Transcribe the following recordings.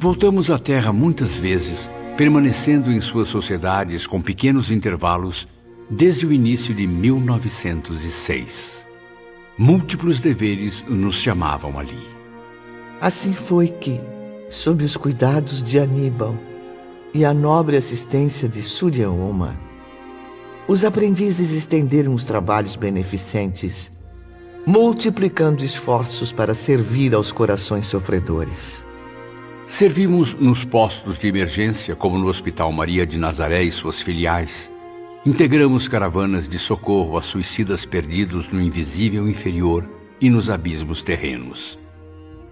Voltamos à Terra muitas vezes, permanecendo em suas sociedades com pequenos intervalos desde o início de 1906. Múltiplos deveres nos chamavam ali. Assim foi que, sob os cuidados de Aníbal e a nobre assistência de Suryaoma, os aprendizes estenderam os trabalhos beneficentes, multiplicando esforços para servir aos corações sofredores. Servimos nos postos de emergência, como no Hospital Maria de Nazaré e suas filiais. Integramos caravanas de socorro a suicidas perdidos no invisível inferior e nos abismos terrenos.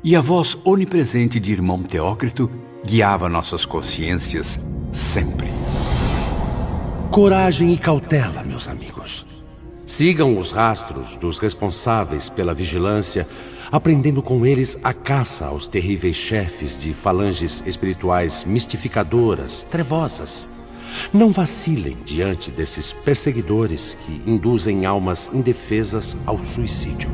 E a voz onipresente de irmão Teócrito guiava nossas consciências sempre. Coragem e cautela, meus amigos. Sigam os rastros dos responsáveis pela vigilância, aprendendo com eles a caça aos terríveis chefes de falanges espirituais mistificadoras, trevosas. Não vacilem diante desses perseguidores que induzem almas indefesas ao suicídio.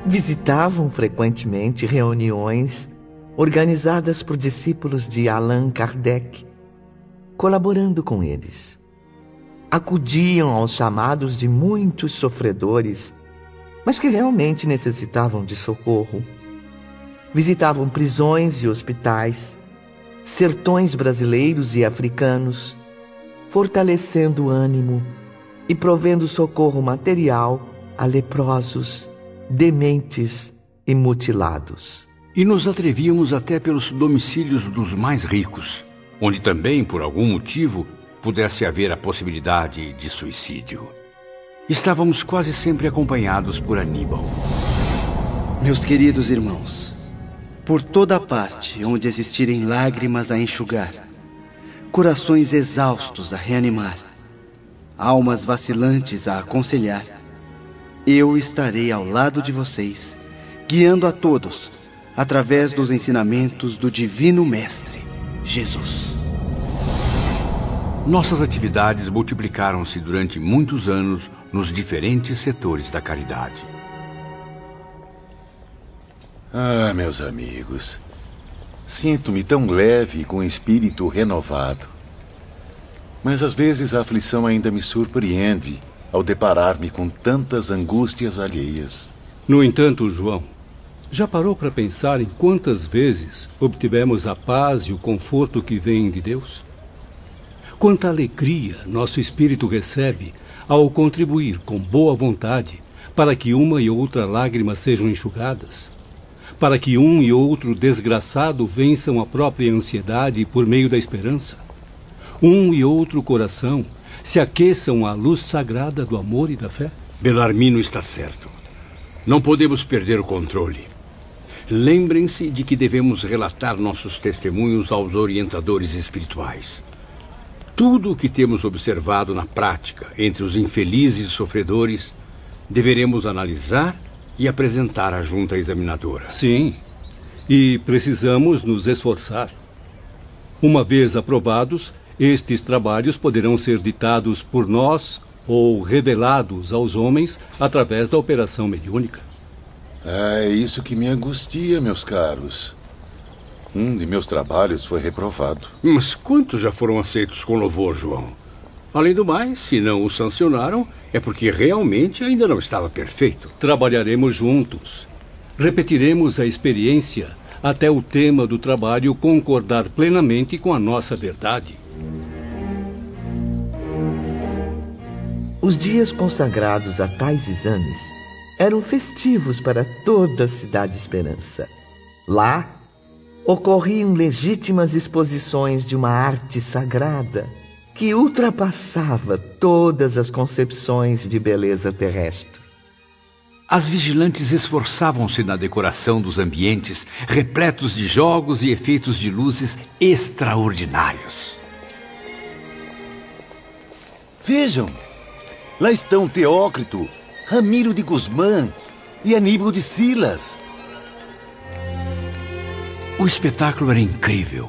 Visitavam frequentemente reuniões organizadas por discípulos de Allan Kardec, colaborando com eles. Acudiam aos chamados de muitos sofredores, mas que realmente necessitavam de socorro. Visitavam prisões e hospitais, sertões brasileiros e africanos, fortalecendo o ânimo e provendo socorro material a leprosos, dementes e mutilados. E nos atrevíamos até pelos domicílios dos mais ricos, onde também, por algum motivo, pudesse haver a possibilidade de suicídio. Estávamos quase sempre acompanhados por Aníbal. Meus queridos irmãos, por toda parte onde existirem lágrimas a enxugar, corações exaustos a reanimar, almas vacilantes a aconselhar, eu estarei ao lado de vocês, guiando a todos através dos ensinamentos do Divino Mestre, Jesus. Nossas atividades multiplicaram-se durante muitos anos nos diferentes setores da caridade. Ah, meus amigos, sinto-me tão leve e com espírito renovado. Mas às vezes a aflição ainda me surpreende ao deparar-me com tantas angústias alheias. No entanto, João, já parou para pensar em quantas vezes obtivemos a paz e o conforto que vêm de Deus? Quanta alegria nosso espírito recebe ao contribuir com boa vontade para que uma e outra lágrima sejam enxugadas, para que um e outro desgraçado vençam a própria ansiedade por meio da esperança, um e outro coração se aqueçam à luz sagrada do amor e da fé. Belarmino está certo. Não podemos perder o controle. Lembrem-se de que devemos relatar nossos testemunhos aos orientadores espirituais. Tudo o que temos observado na prática entre os infelizes sofredores, deveremos analisar e apresentar à junta examinadora. Sim, e precisamos nos esforçar. Uma vez aprovados, estes trabalhos poderão ser ditados por nós ou revelados aos homens através da operação mediúnica. É isso que me angustia, meus caros. Um de meus trabalhos foi reprovado. Mas quantos já foram aceitos com louvor, João? Além do mais, se não o sancionaram, é porque realmente ainda não estava perfeito. Trabalharemos juntos. Repetiremos a experiência até o tema do trabalho concordar plenamente com a nossa verdade. Os dias consagrados a tais exames eram festivos para toda a Cidade Esperança. Lá, ocorriam legítimas exposições de uma arte sagrada que ultrapassava todas as concepções de beleza terrestre. As vigilantes esforçavam-se na decoração dos ambientes, repletos de jogos e efeitos de luzes extraordinários. Vejam, lá estão Teócrito, Ramiro de Guzmán e Aníbal de Silas. O espetáculo era incrível.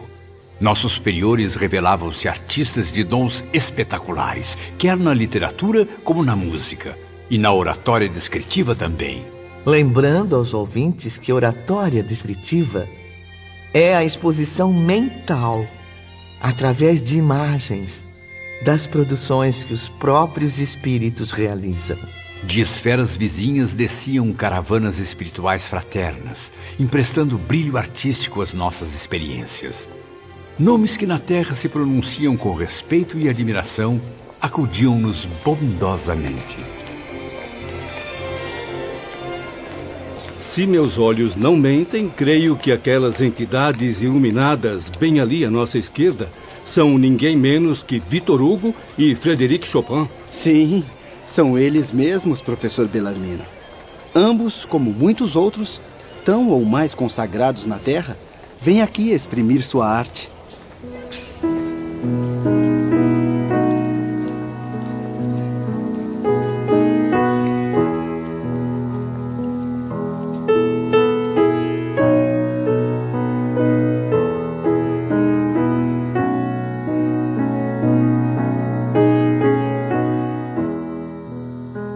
Nossos superiores revelavam-se artistas de dons espetaculares, quer na literatura como na música, e na oratória descritiva também. lembrando aos ouvintes que oratória descritiva é a exposição mental, através de imagens, das produções que os próprios espíritos realizam. De esferas vizinhas desciam caravanas espirituais fraternas, emprestando brilho artístico às nossas experiências. Nomes que na Terra se pronunciam com respeito e admiração acudiam-nos bondosamente. Se meus olhos não mentem, creio que aquelas entidades iluminadas bem ali à nossa esquerda são ninguém menos que Victor Hugo e Frédéric Chopin. Sim, são eles mesmos, professor Bellarmino. Ambos, como muitos outros, tão ou mais consagrados na Terra, vêm aqui exprimir sua arte.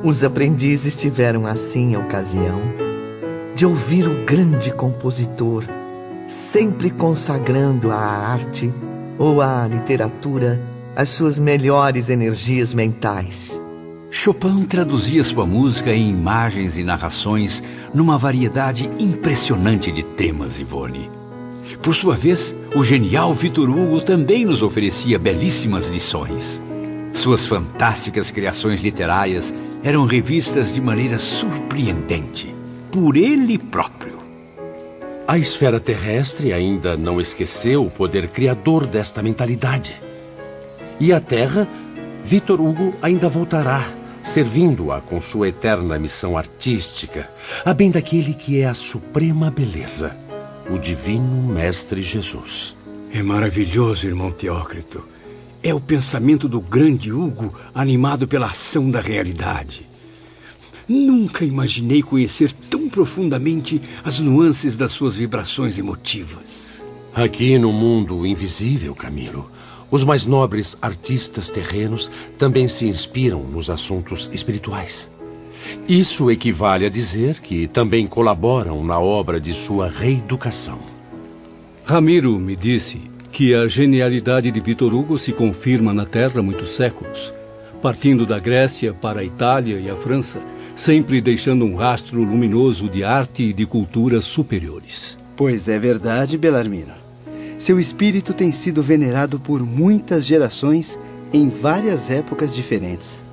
Os aprendizes tiveram assim a ocasião de ouvir o grande compositor, sempre consagrando à arte ou à literatura as suas melhores energias mentais. Chopin traduzia sua música em imagens e narrações numa variedade impressionante de temas, Ivone. Por sua vez, o genial Victor Hugo também nos oferecia belíssimas lições. Suas fantásticas criações literárias eram revistas de maneira surpreendente, por ele próprio. A esfera terrestre ainda não esqueceu o poder criador desta mentalidade. E a Terra, Victor Hugo ainda voltará, servindo-a com sua eterna missão artística, a bem daquele que é a suprema beleza, o divino Mestre Jesus. É maravilhoso, irmão Teócrito. É o pensamento do grande Hugo animado pela ação da realidade. Nunca imaginei conhecer tão profundamente as nuances das suas vibrações emotivas. Aqui no mundo invisível, Camilo, os mais nobres artistas terrenos também se inspiram nos assuntos espirituais. Isso equivale a dizer que também colaboram na obra de sua reeducação. Ramiro me disse que a genialidade de Victor Hugo se confirma na Terra há muitos séculos, partindo da Grécia para a Itália e a França, sempre deixando um rastro luminoso de arte e de cultura superiores. Pois é verdade, Bellarmino. Seu espírito tem sido venerado por muitas gerações em várias épocas diferentes.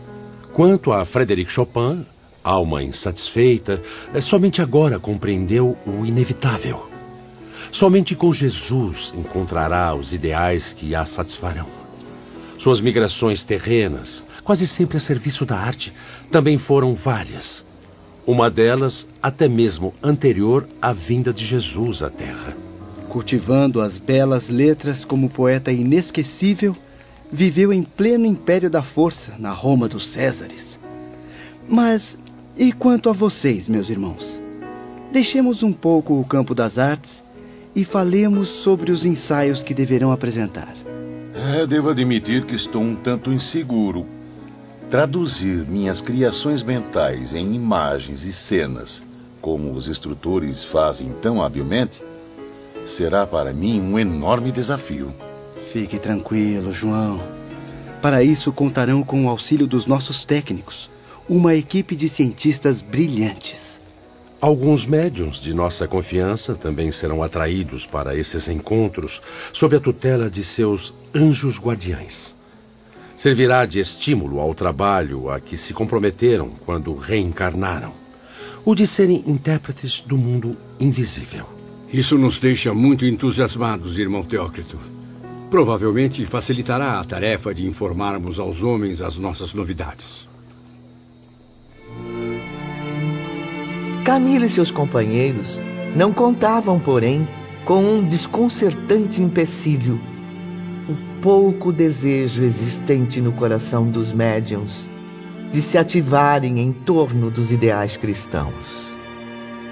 Quanto a Frédéric Chopin, alma insatisfeita, somente agora compreendeu o inevitável. Somente com Jesus encontrará os ideais que a satisfarão. Suas migrações terrenas, quase sempre a serviço da arte, também foram várias. Uma delas até mesmo anterior à vinda de Jesus à Terra. Cultivando as belas letras como poeta inesquecível, viveu em pleno império da força, na Roma dos Césares. Mas e quanto a vocês, meus irmãos? Deixemos um pouco o campo das artes e falemos sobre os ensaios que deverão apresentar. Devo admitir que estou um tanto inseguro. Traduzir minhas criações mentais em imagens e cenas, como os instrutores fazem tão habilmente, será para mim um enorme desafio. Fique tranquilo, João. Para isso contarão com o auxílio dos nossos técnicos, uma equipe de cientistas brilhantes. Alguns médiuns de nossa confiança também serão atraídos para esses encontros sob a tutela de seus anjos guardiães. Servirá de estímulo ao trabalho a que se comprometeram quando reencarnaram, o de serem intérpretes do mundo invisível. Isso nos deixa muito entusiasmados, irmão Teócrito. Provavelmente facilitará a tarefa de informarmos aos homens as nossas novidades. Camilo e seus companheiros não contavam, porém, com um desconcertante empecilho: o pouco desejo existente no coração dos médiuns de se ativarem em torno dos ideais cristãos.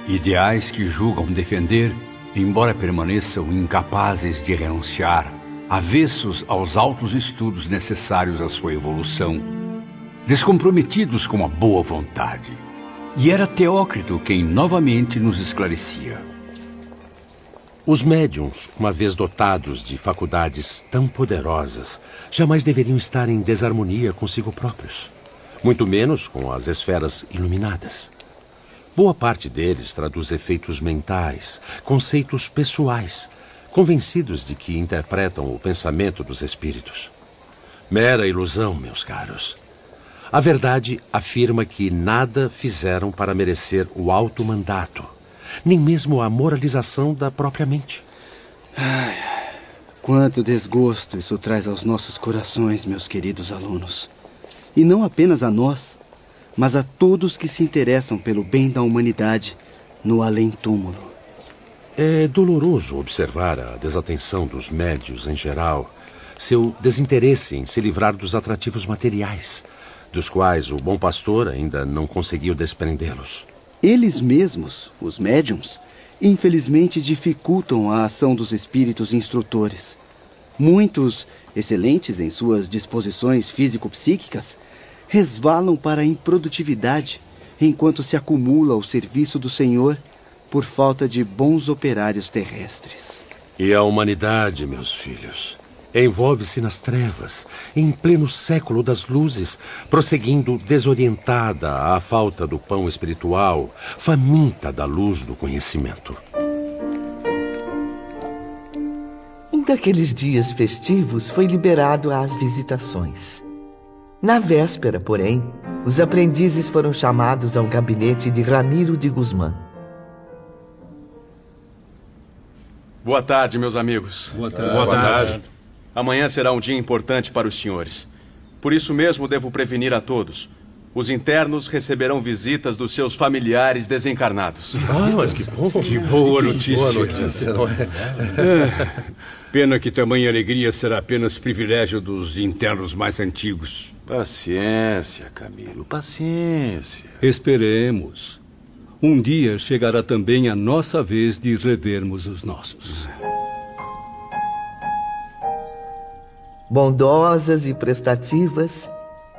Ideais que julgam defender, embora permaneçam incapazes de renunciar, avessos aos altos estudos necessários à sua evolução, descomprometidos com a boa vontade. E era Teócrito quem novamente nos esclarecia. Os médiuns, uma vez dotados de faculdades tão poderosas, jamais deveriam estar em desarmonia consigo próprios, muito menos com as esferas iluminadas. Boa parte deles traduz efeitos mentais, conceitos pessoais, convencidos de que interpretam o pensamento dos espíritos. Mera ilusão, meus caros. A verdade afirma que nada fizeram para merecer o alto mandato, nem mesmo a moralização da própria mente. Ai, quanto desgosto isso traz aos nossos corações, meus queridos alunos. E não apenas a nós, mas a todos que se interessam pelo bem da humanidade no além-túmulo. É doloroso observar a desatenção dos médios em geral, seu desinteresse em se livrar dos atrativos materiais, dos quais o bom pastor ainda não conseguiu desprendê-los. Eles mesmos, os médiums, infelizmente dificultam a ação dos espíritos instrutores. Muitos, excelentes em suas disposições físico-psíquicas, resvalam para a improdutividade enquanto se acumula ao serviço do Senhor por falta de bons operários terrestres. E a humanidade, meus filhos, envolve-se nas trevas, em pleno século das luzes, prosseguindo desorientada à falta do pão espiritual, faminta da luz do conhecimento. Um daqueles dias festivos foi liberado às visitações. Na véspera, porém, os aprendizes foram chamados ao gabinete de Ramiro de Guzmán. Boa tarde, meus amigos. Boa tarde. Boa tarde. Amanhã será um dia importante para os senhores. Por isso mesmo devo prevenir a todos. Os internos receberão visitas dos seus familiares desencarnados. Mas que bom. Que boa notícia. Boa notícia, não é? Pena que tamanha alegria será apenas privilégio dos internos mais antigos. Paciência, Camilo, paciência. Esperemos. Um dia chegará também a nossa vez de revermos os nossos. Bondosas e prestativas,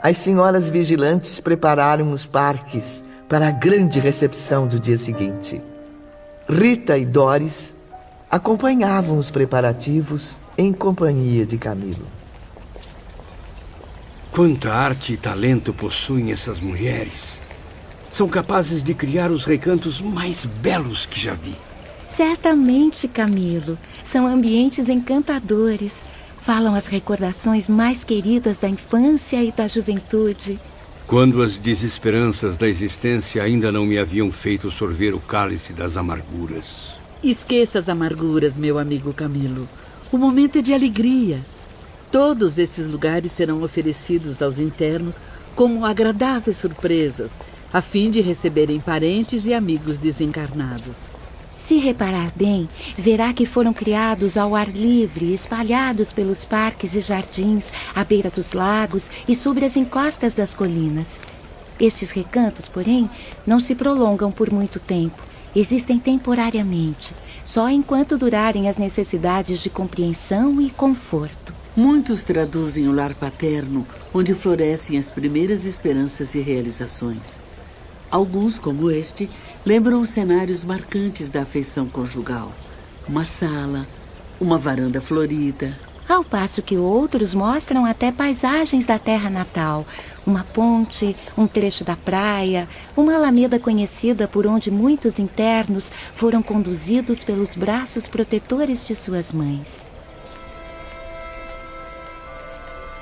as senhoras vigilantes prepararam os parques para a grande recepção do dia seguinte. Rita e Doris acompanhavam os preparativos em companhia de Camilo. Quanta arte e talento possuem essas mulheres. São capazes de criar os recantos mais belos que já vi. Certamente, Camilo. São ambientes encantadores. Falam as recordações mais queridas da infância e da juventude. Quando as desesperanças da existência ainda não me haviam feito sorver o cálice das amarguras. Esqueça as amarguras, meu amigo Camilo. O momento é de alegria. Todos esses lugares serão oferecidos aos internos como agradáveis surpresas, a fim de receberem parentes e amigos desencarnados. Se reparar bem, verá que foram criados ao ar livre, espalhados pelos parques e jardins, à beira dos lagos e sobre as encostas das colinas. Estes recantos, porém, não se prolongam por muito tempo. Existem temporariamente, só enquanto durarem as necessidades de compreensão e conforto. Muitos traduzem o lar paterno, onde florescem as primeiras esperanças e realizações. Alguns, como este, lembram os cenários marcantes da afeição conjugal. Uma sala, uma varanda florida. Ao passo que outros mostram até paisagens da terra natal. Uma ponte, um trecho da praia, uma alameda conhecida por onde muitos internos foram conduzidos pelos braços protetores de suas mães.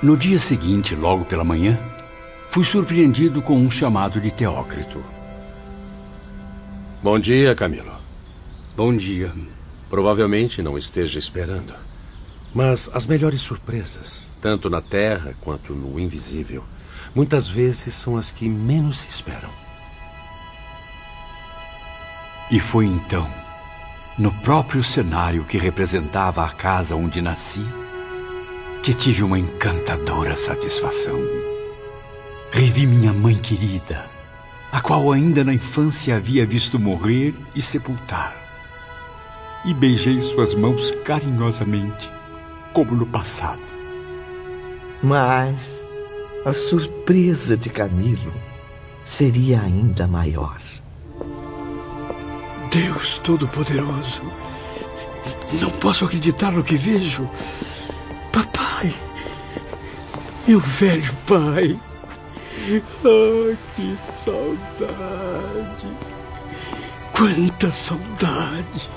No dia seguinte, logo pela manhã, fui surpreendido com um chamado de Teócrito. Bom dia, Camilo. Bom dia. Provavelmente não esteja esperando. Mas as melhores surpresas, tanto na terra quanto no invisível, muitas vezes são as que menos se esperam. E foi então, no próprio cenário que representava a casa onde nasci, que tive uma encantadora satisfação. Revi minha mãe querida, a qual ainda na infância havia visto morrer e sepultar. E beijei suas mãos carinhosamente, como no passado. Mas a surpresa de Camilo seria ainda maior. Deus Todo-Poderoso, não posso acreditar no que vejo. Papai, meu velho pai. Ah, que saudade. Quanta saudade.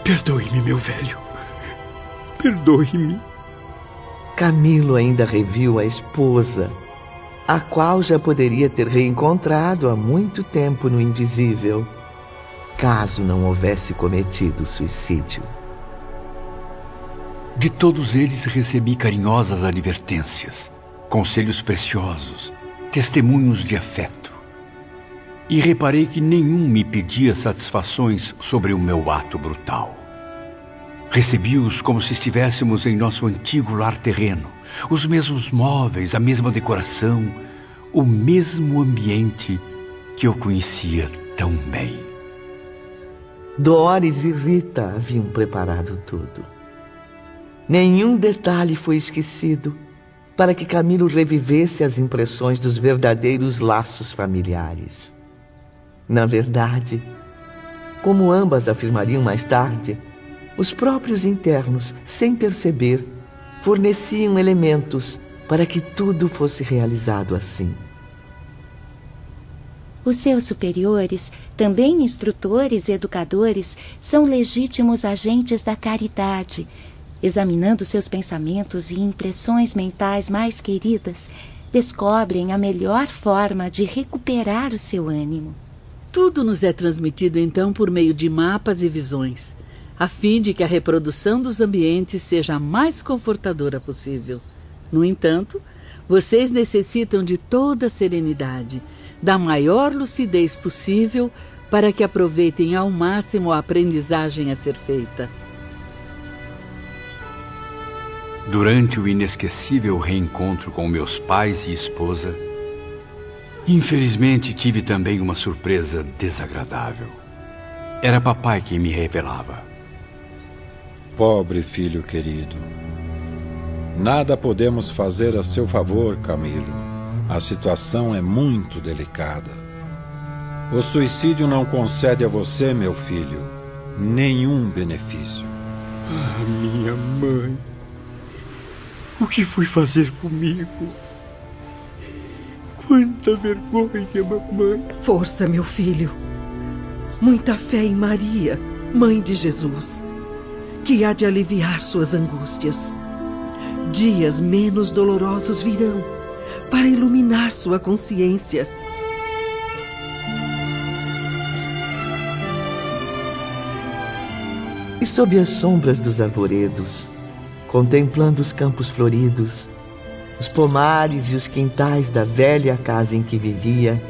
Perdoe-me, meu velho. Perdoe-me. Camilo ainda reviu a esposa, a qual já poderia ter reencontrado há muito tempo no invisível, caso não houvesse cometido suicídio. De todos eles recebi carinhosas advertências, conselhos preciosos, testemunhos de afeto. E reparei que nenhum me pedia satisfações sobre o meu ato brutal. Recebi-os como se estivéssemos em nosso antigo lar terreno, os mesmos móveis, a mesma decoração, o mesmo ambiente que eu conhecia tão bem. Doris e Rita haviam preparado tudo. Nenhum detalhe foi esquecido para que Camilo revivesse as impressões dos verdadeiros laços familiares. Na verdade, como ambas afirmariam mais tarde, os próprios internos, sem perceber, forneciam elementos para que tudo fosse realizado assim. Os seus superiores, também instrutores e educadores, são legítimos agentes da caridade. Examinando seus pensamentos e impressões mentais mais queridas, descobrem a melhor forma de recuperar o seu ânimo. Tudo nos é transmitido então por meio de mapas e visões, a fim de que a reprodução dos ambientes seja a mais confortadora possível. No entanto, vocês necessitam de toda a serenidade, da maior lucidez possível, para que aproveitem ao máximo a aprendizagem a ser feita. Durante o inesquecível reencontro com meus pais e esposa, infelizmente tive também uma surpresa desagradável. Era papai quem me revelava. Pobre filho querido. Nada podemos fazer a seu favor, Camilo. A situação é muito delicada. O suicídio não concede a você, meu filho, nenhum benefício. Ah, minha mãe. O que foi fazer comigo? Quanta vergonha, mamãe. Força, meu filho. Muita fé em Maria, mãe de Jesus, que há de aliviar suas angústias. Dias menos dolorosos virão para iluminar sua consciência. E sob as sombras dos arvoredos, contemplando os campos floridos, os pomares e os quintais da velha casa em que vivia,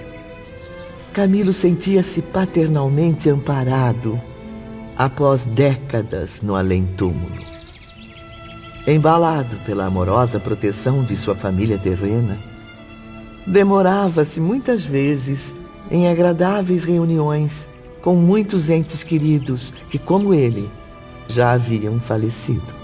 Camilo sentia-se paternalmente amparado após décadas no além-túmulo. Embalado pela amorosa proteção de sua família terrena, demorava-se muitas vezes em agradáveis reuniões com muitos entes queridos que, como ele, já haviam falecido.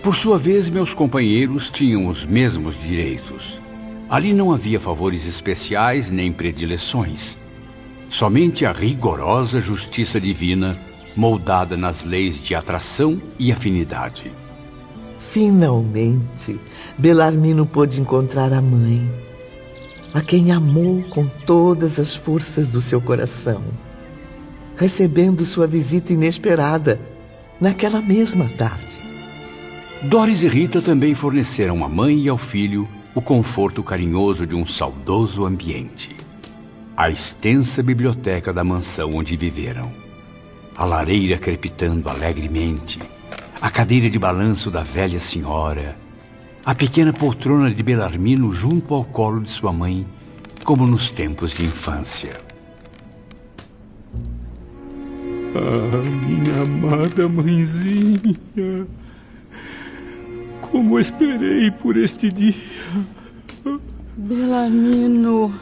Por sua vez, meus companheiros tinham os mesmos direitos. Ali não havia favores especiais nem predileções. Somente a rigorosa justiça divina, moldada nas leis de atração e afinidade. Finalmente, Belarmino pôde encontrar a mãe, a quem amou com todas as forças do seu coração, recebendo sua visita inesperada naquela mesma tarde. Doris e Rita também forneceram à mãe e ao filho o conforto carinhoso de um saudoso ambiente. A extensa biblioteca da mansão onde viveram, a lareira crepitando alegremente, a cadeira de balanço da velha senhora, a pequena poltrona de Belarmino junto ao colo de sua mãe, como nos tempos de infância. Ah, minha amada mãezinha, como esperei por este dia. Belarmino,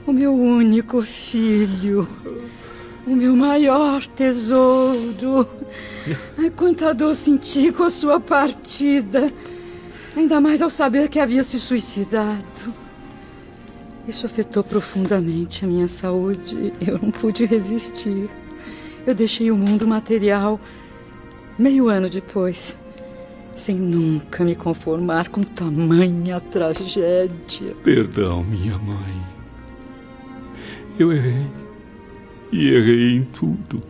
o meu único filho, o meu maior tesouro. Ai, quanta dor senti com a sua partida. Ainda mais ao saber que havia se suicidado. Isso afetou profundamente a minha saúde. Eu não pude resistir. Eu deixei o mundo material meio ano depois, sem nunca me conformar com tamanha tragédia. Perdão, minha mãe. Eu errei. E errei em tudo.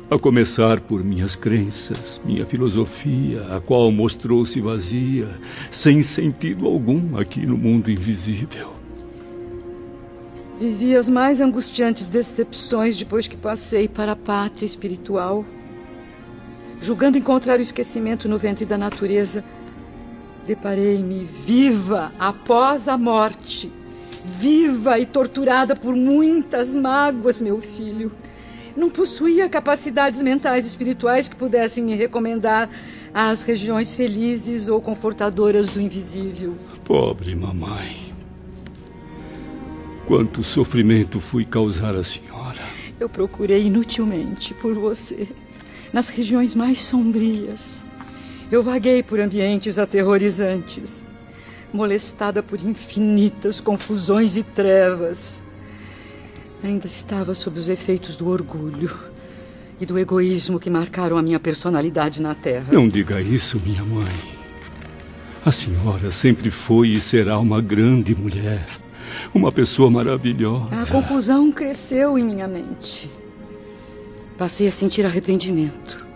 A começar por minhas crenças, minha filosofia, a qual mostrou-se vazia, sem sentido algum aqui no mundo invisível. Vivi as mais angustiantes decepções depois que passei para a pátria espiritual. Julgando encontrar o esquecimento no ventre da natureza, deparei-me viva após a morte. Viva e torturada por muitas mágoas, meu filho. Não possuía capacidades mentais e espirituais que pudessem me recomendar às regiões felizes ou confortadoras do invisível. Pobre mamãe. Quanto sofrimento fui causar à senhora. Eu procurei inutilmente por você, nas regiões mais sombrias. Eu vaguei por ambientes aterrorizantes, molestada por infinitas confusões e trevas. Ainda estava sob os efeitos do orgulho e do egoísmo que marcaram a minha personalidade na Terra. Não diga isso, minha mãe. A senhora sempre foi e será uma grande mulher, uma pessoa maravilhosa. A confusão cresceu em minha mente. Passei a sentir arrependimento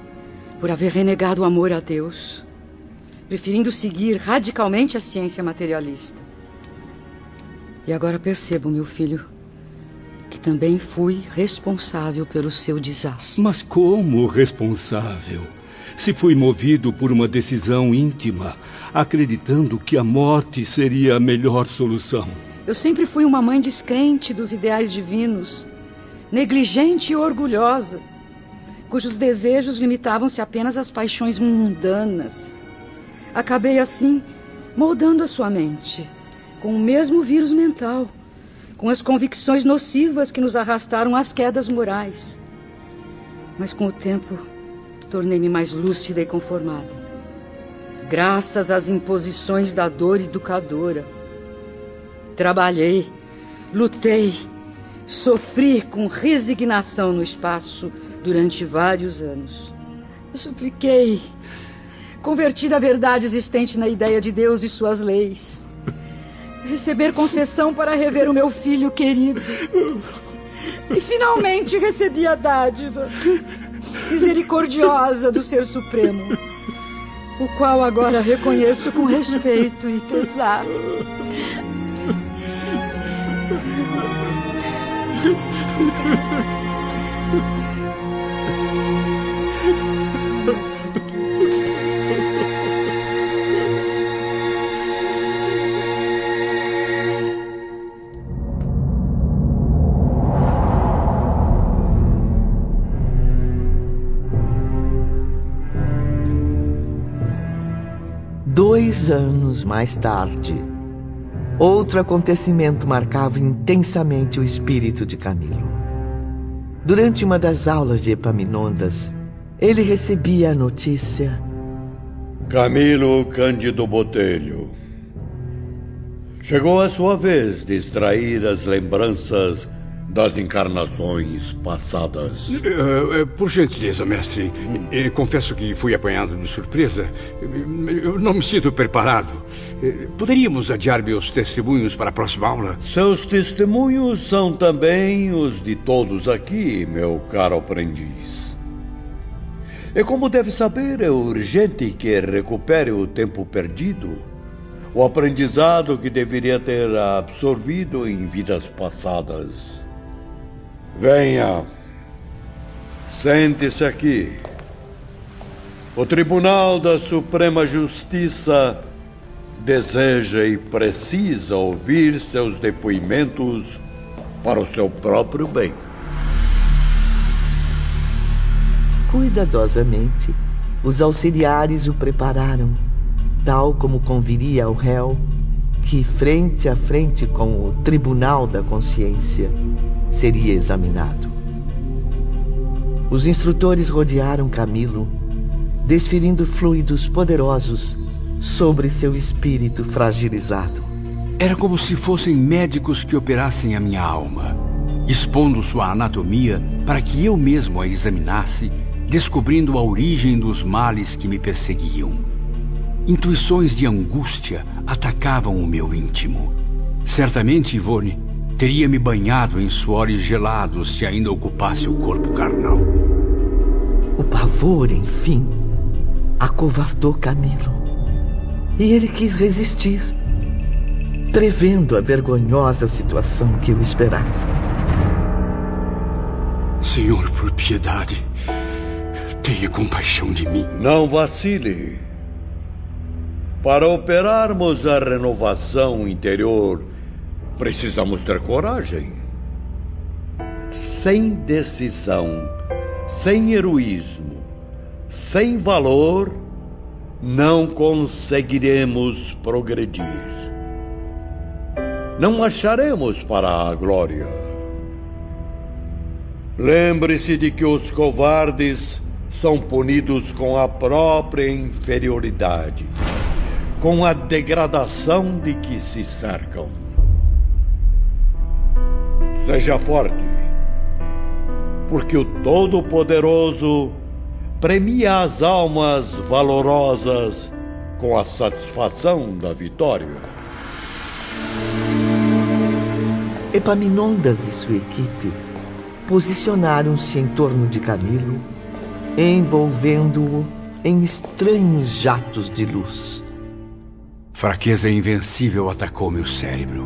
por haver renegado o amor a Deus, preferindo seguir radicalmente a ciência materialista. E agora percebo, meu filho, que também fui responsável pelo seu desastre. Mas como responsável? Se fui movido por uma decisão íntima, acreditando que a morte seria a melhor solução. Eu sempre fui uma mãe descrente dos ideais divinos, negligente e orgulhosa, cujos desejos limitavam-se apenas às paixões mundanas. Acabei, assim, moldando a sua mente, com o mesmo vírus mental, com as convicções nocivas que nos arrastaram às quedas morais. Mas com o tempo, tornei-me mais lúcida e conformada, graças às imposições da dor educadora. Trabalhei, lutei, sofri com resignação no espaço durante vários anos. Eu supliquei, converti a verdade existente na ideia de Deus e suas leis, receber concessão para rever o meu filho querido. E finalmente recebi a dádiva misericordiosa do Ser Supremo, o qual agora reconheço com respeito e pesar. Dois anos mais tarde, outro acontecimento marcava intensamente o espírito de Camilo. Durante uma das aulas de Epaminondas, ele recebia a notícia: Camilo Cândido Botelho, chegou a sua vez de extrair as lembranças das encarnações passadas. Por gentileza, mestre, confesso que fui apanhado de surpresa. Eu não me sinto preparado. Poderíamos adiar meus testemunhos para a próxima aula? Seus testemunhos são também os de todos aqui, meu caro aprendiz. E como deve saber, é urgente que recupere o tempo perdido, o aprendizado que deveria ter absorvido em vidas passadas. Venha, sente-se aqui. O Tribunal da Suprema Justiça deseja e precisa ouvir seus depoimentos para o seu próprio bem. Cuidadosamente, os auxiliares o prepararam, tal como conviria ao réu, que frente a frente com o Tribunal da Consciência seria examinado. Os instrutores rodearam Camilo, desferindo fluidos poderosos sobre seu espírito fragilizado. Era como se fossem médicos que operassem a minha alma, expondo sua anatomia para que eu mesmo a examinasse, descobrindo a origem dos males que me perseguiam. Intuições de angústia atacavam o meu íntimo. Certamente, Ivone teria me banhado em suores gelados se ainda ocupasse o corpo carnal. O pavor, enfim, acovardou Camilo. E ele quis resistir, prevendo a vergonhosa situação que o esperava. Senhor, por piedade, tenha compaixão de mim. Não vacile. Para operarmos a renovação interior, precisamos ter coragem. Sem decisão, sem heroísmo, sem valor, não conseguiremos progredir. Não acharemos para a glória. Lembre-se de que os covardes são punidos com a própria inferioridade, com a degradação de que se cercam. Seja forte, porque o Todo-Poderoso premia as almas valorosas com a satisfação da vitória. Epaminondas e sua equipe posicionaram-se em torno de Camilo, envolvendo-o em estranhos jatos de luz. Fraqueza invencível atacou meu cérebro.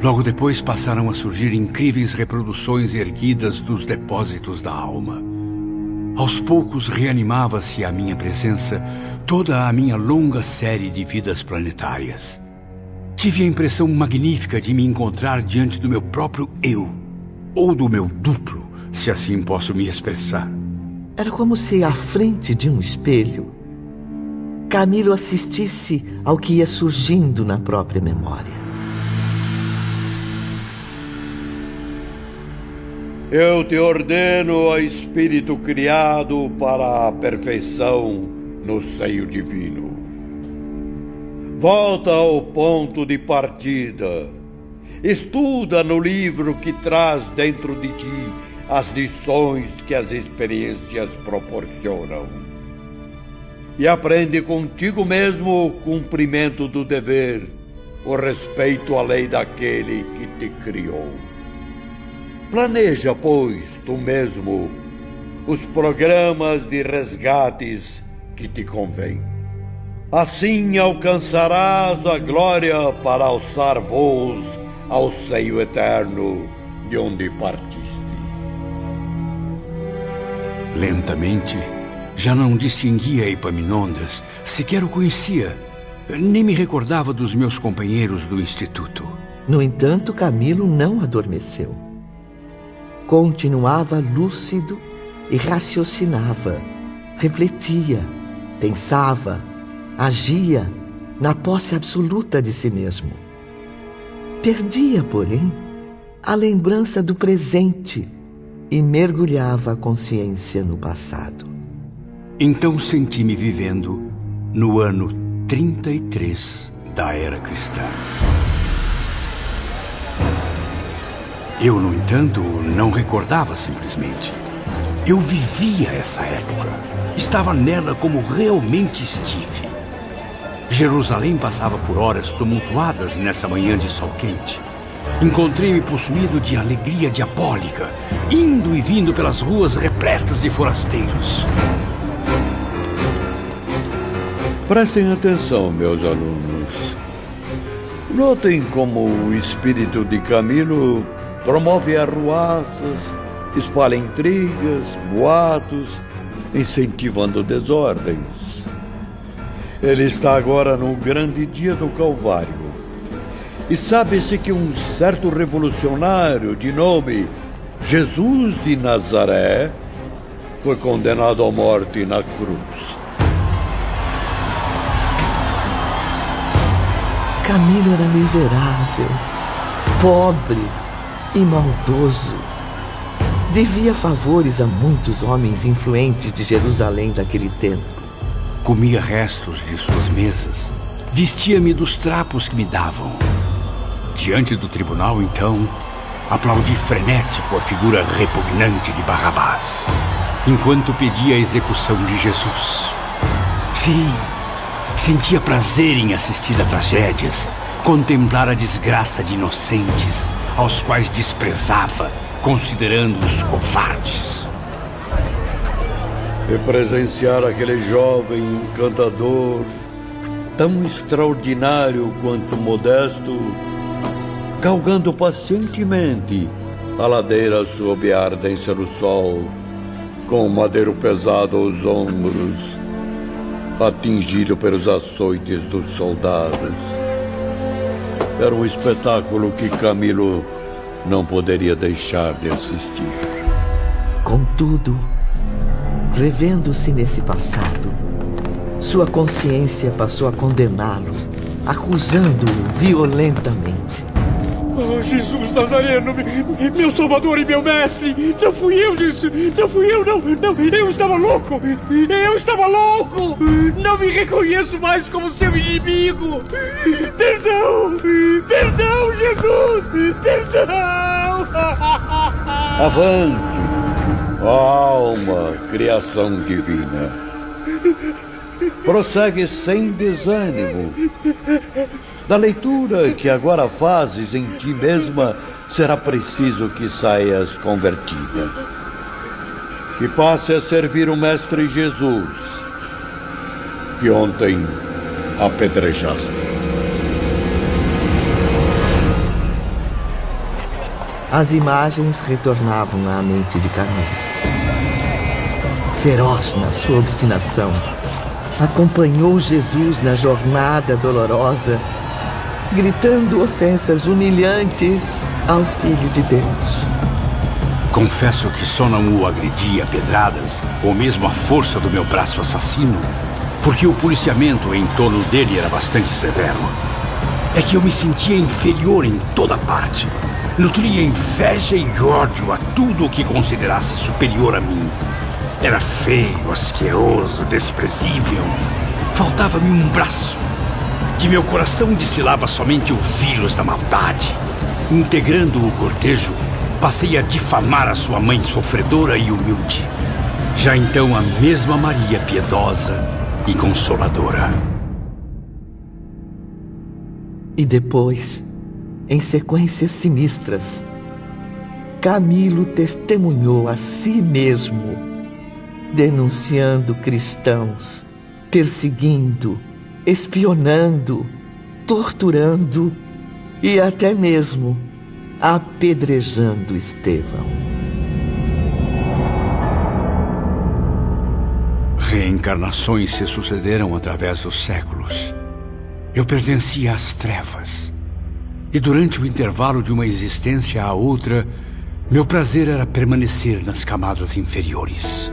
Logo depois passaram a surgir incríveis reproduções erguidas dos depósitos da alma. Aos poucos reanimava-se à minha presença toda a minha longa série de vidas planetárias. Tive a impressão magnífica de me encontrar diante do meu próprio eu, ou do meu duplo, se assim posso me expressar. Era como se, à frente de um espelho, Camilo assistisse ao que ia surgindo na própria memória. Eu te ordeno, ó Espírito criado para a perfeição no seio divino. Volta ao ponto de partida. Estuda no livro que traz dentro de ti as lições que as experiências proporcionam. E aprende contigo mesmo o cumprimento do dever, o respeito à lei daquele que te criou. Planeja, pois, tu mesmo, os programas de resgates que te convém. Assim alcançarás a glória para alçar voos ao seio eterno de onde partiste. Lentamente, já não distinguia Epaminondas, sequer o conhecia, nem me recordava dos meus companheiros do instituto. No entanto, Camilo não adormeceu. Continuava lúcido e raciocinava, refletia, pensava, agia na posse absoluta de si mesmo. Perdia, porém, a lembrança do presente e mergulhava a consciência no passado. Então senti-me vivendo no ano 33 da Era Cristã. Eu, no entanto, não recordava simplesmente. Eu vivia essa época. Estava nela como realmente estive. Jerusalém passava por horas tumultuadas nessa manhã de sol quente. Encontrei-me possuído de alegria diabólica, indo e vindo pelas ruas repletas de forasteiros. Prestem atenção, meus alunos. Notem como o espírito de Camilo promove arruaças, espalha intrigas, boatos, incentivando desordens. Ele está agora no grande dia do Calvário. E sabe-se que um certo revolucionário de nome Jesus de Nazaré foi condenado à morte na cruz. Camilo era miserável, pobre e maldoso. Devia favores a muitos homens influentes de Jerusalém daquele tempo. Comia restos de suas mesas, vestia-me dos trapos que me davam. Diante do tribunal, então, aplaudi frenético a figura repugnante de Barrabás, enquanto pedia a execução de Jesus. Sim, sentia prazer em assistir a tragédias, contemplar a desgraça de inocentes, aos quais desprezava, considerando-os covardes. E presenciar aquele jovem encantador, tão extraordinário quanto modesto, galgando pacientemente a ladeira sob a ardência do sol, com o madeiro pesado aos ombros, atingido pelos açoites dos soldados. Era um espetáculo que Camilo não poderia deixar de assistir. Contudo, revendo-se nesse passado, sua consciência passou a condená-lo, acusando-o violentamente. Oh, Jesus Nazareno, meu Salvador e meu Mestre! Não fui eu, Jesus! Não fui eu, não! Eu estava louco! Eu estava louco! Não me reconheço mais como seu inimigo! Perdão! Perdão, Jesus! Perdão! Avante! Alma, criação divina! Prossegue sem desânimo. Da leitura que agora fazes em ti mesma, será preciso que saias convertida. Que passe a servir o Mestre Jesus, que ontem apedrejaste. As imagens retornavam à mente de Camilo. Feroz na sua obstinação, acompanhou Jesus na jornada dolorosa, gritando ofensas humilhantes ao Filho de Deus. Confesso que só não o agredi a pedradas, ou mesmo a força do meu braço assassino, porque o policiamento em torno dele era bastante severo. É que eu me sentia inferior em toda parte. Nutria inveja e ódio a tudo o que considerasse superior a mim. Era feio, asqueroso, desprezível. Faltava-me um braço. De meu coração destilava somente o vírus da maldade. Integrando o cortejo, passei a difamar a sua mãe sofredora e humilde. Já então a mesma Maria piedosa e consoladora. E depois, em sequências sinistras, Camilo testemunhou a si mesmo, denunciando cristãos, perseguindo, espionando, torturando e até mesmo apedrejando Estevão. Reencarnações se sucederam através dos séculos. Eu pertencia às trevas. E durante o intervalo de uma existência à outra, meu prazer era permanecer nas camadas inferiores.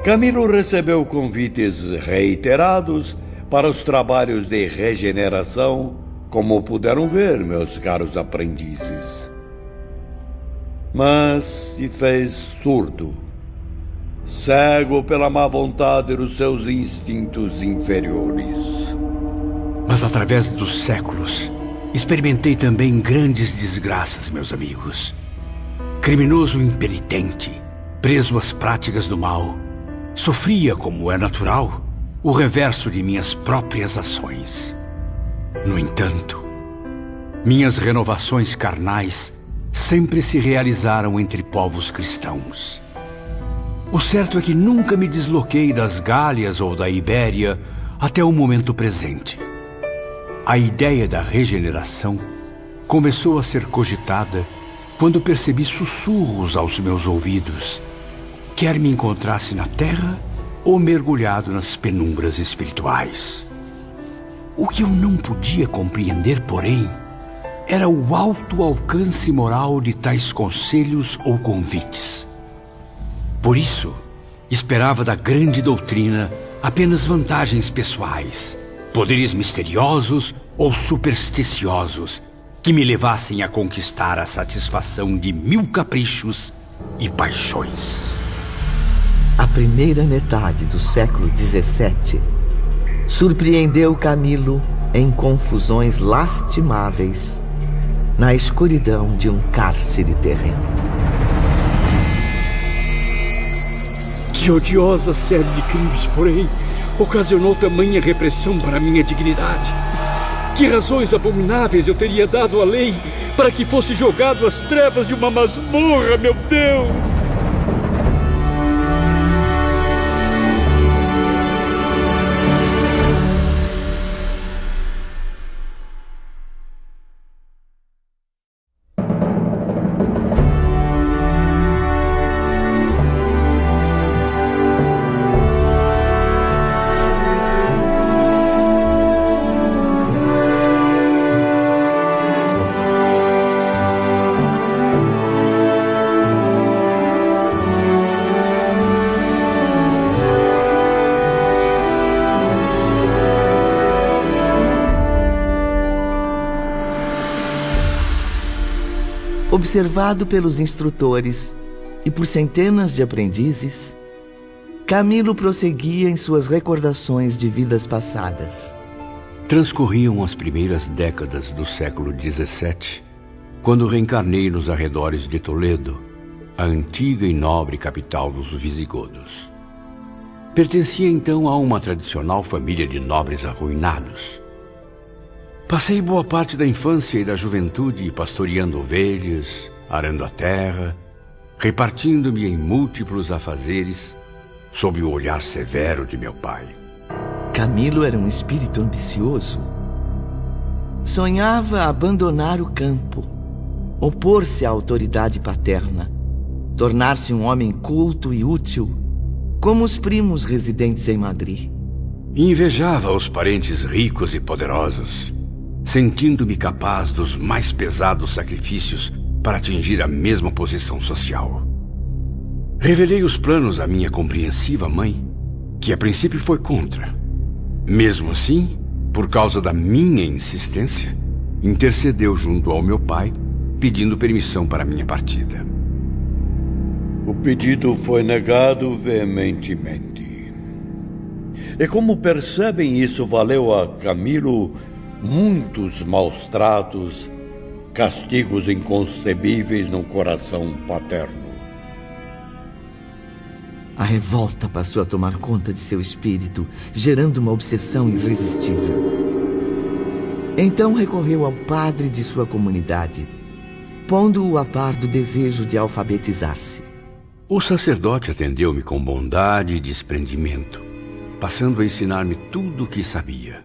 Camilo recebeu convites reiterados para os trabalhos de regeneração, como puderam ver, meus caros aprendizes. Mas se fez surdo, cego pela má vontade dos seus instintos inferiores. Mas através dos séculos, experimentei também grandes desgraças, meus amigos. Criminoso impenitente, preso às práticas do mal, sofria, como é natural, o reverso de minhas próprias ações. No entanto, minhas renovações carnais sempre se realizaram entre povos cristãos. O certo é que nunca me desloquei das Gálias ou da Ibéria até o momento presente. A ideia da regeneração começou a ser cogitada quando percebi sussurros aos meus ouvidos, quer me encontrasse na terra ou mergulhado nas penumbras espirituais. O que eu não podia compreender, porém, era o alto alcance moral de tais conselhos ou convites. Por isso, esperava da grande doutrina apenas vantagens pessoais, poderes misteriosos ou supersticiosos que me levassem a conquistar a satisfação de 1000 caprichos e paixões. A primeira metade do século XVII surpreendeu Camilo em confusões lastimáveis na escuridão de um cárcere terreno. Que odiosa série de crimes, porém, ocasionou tamanha repressão para minha dignidade? Que razões abomináveis eu teria dado à lei para que fosse jogado às trevas de uma masmorra, meu Deus! Observado pelos instrutores e por centenas de aprendizes, Camilo prosseguia em suas recordações de vidas passadas. Transcorriam as primeiras décadas do século XVII, quando reencarnei nos arredores de Toledo, a antiga e nobre capital dos visigodos. Pertencia então a uma tradicional família de nobres arruinados. Passei boa parte da infância e da juventude pastoreando ovelhas, arando a terra, repartindo-me em múltiplos afazeres, sob o olhar severo de meu pai. Camilo era um espírito ambicioso. Sonhava abandonar o campo, opor-se à autoridade paterna, tornar-se um homem culto e útil, como os primos residentes em Madrid. Invejava os parentes ricos e poderosos, sentindo-me capaz dos mais pesados sacrifícios para atingir a mesma posição social. Revelei os planos à minha compreensiva mãe, que a princípio foi contra. Mesmo assim, por causa da minha insistência, intercedeu junto ao meu pai, pedindo permissão para minha partida. O pedido foi negado veementemente. E como percebem, isso valeu a Camilo muitos maus tratos, castigos inconcebíveis no coração paterno. A revolta passou a tomar conta de seu espírito, gerando uma obsessão irresistível. Então recorreu ao padre de sua comunidade, pondo-o a par do desejo de alfabetizar-se. O sacerdote atendeu-me com bondade e desprendimento, passando a ensinar-me tudo o que sabia.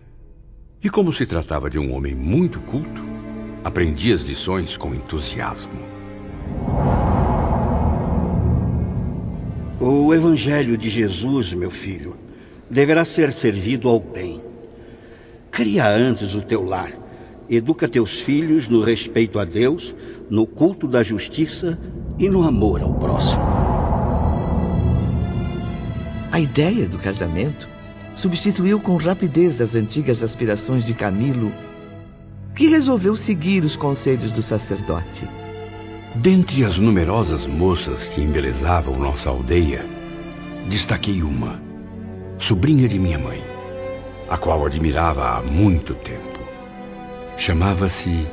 E como se tratava de um homem muito culto, aprendi as lições com entusiasmo. O Evangelho de Jesus, meu filho, deverá ser servido ao bem. Cria antes o teu lar, educa teus filhos no respeito a Deus, no culto da justiça e no amor ao próximo. A ideia do casamento substituiu com rapidez as antigas aspirações de Camilo, que resolveu seguir os conselhos do sacerdote. Dentre as numerosas moças que embelezavam nossa aldeia, destaquei uma, sobrinha de minha mãe, a qual admirava há muito tempo. Chamava-se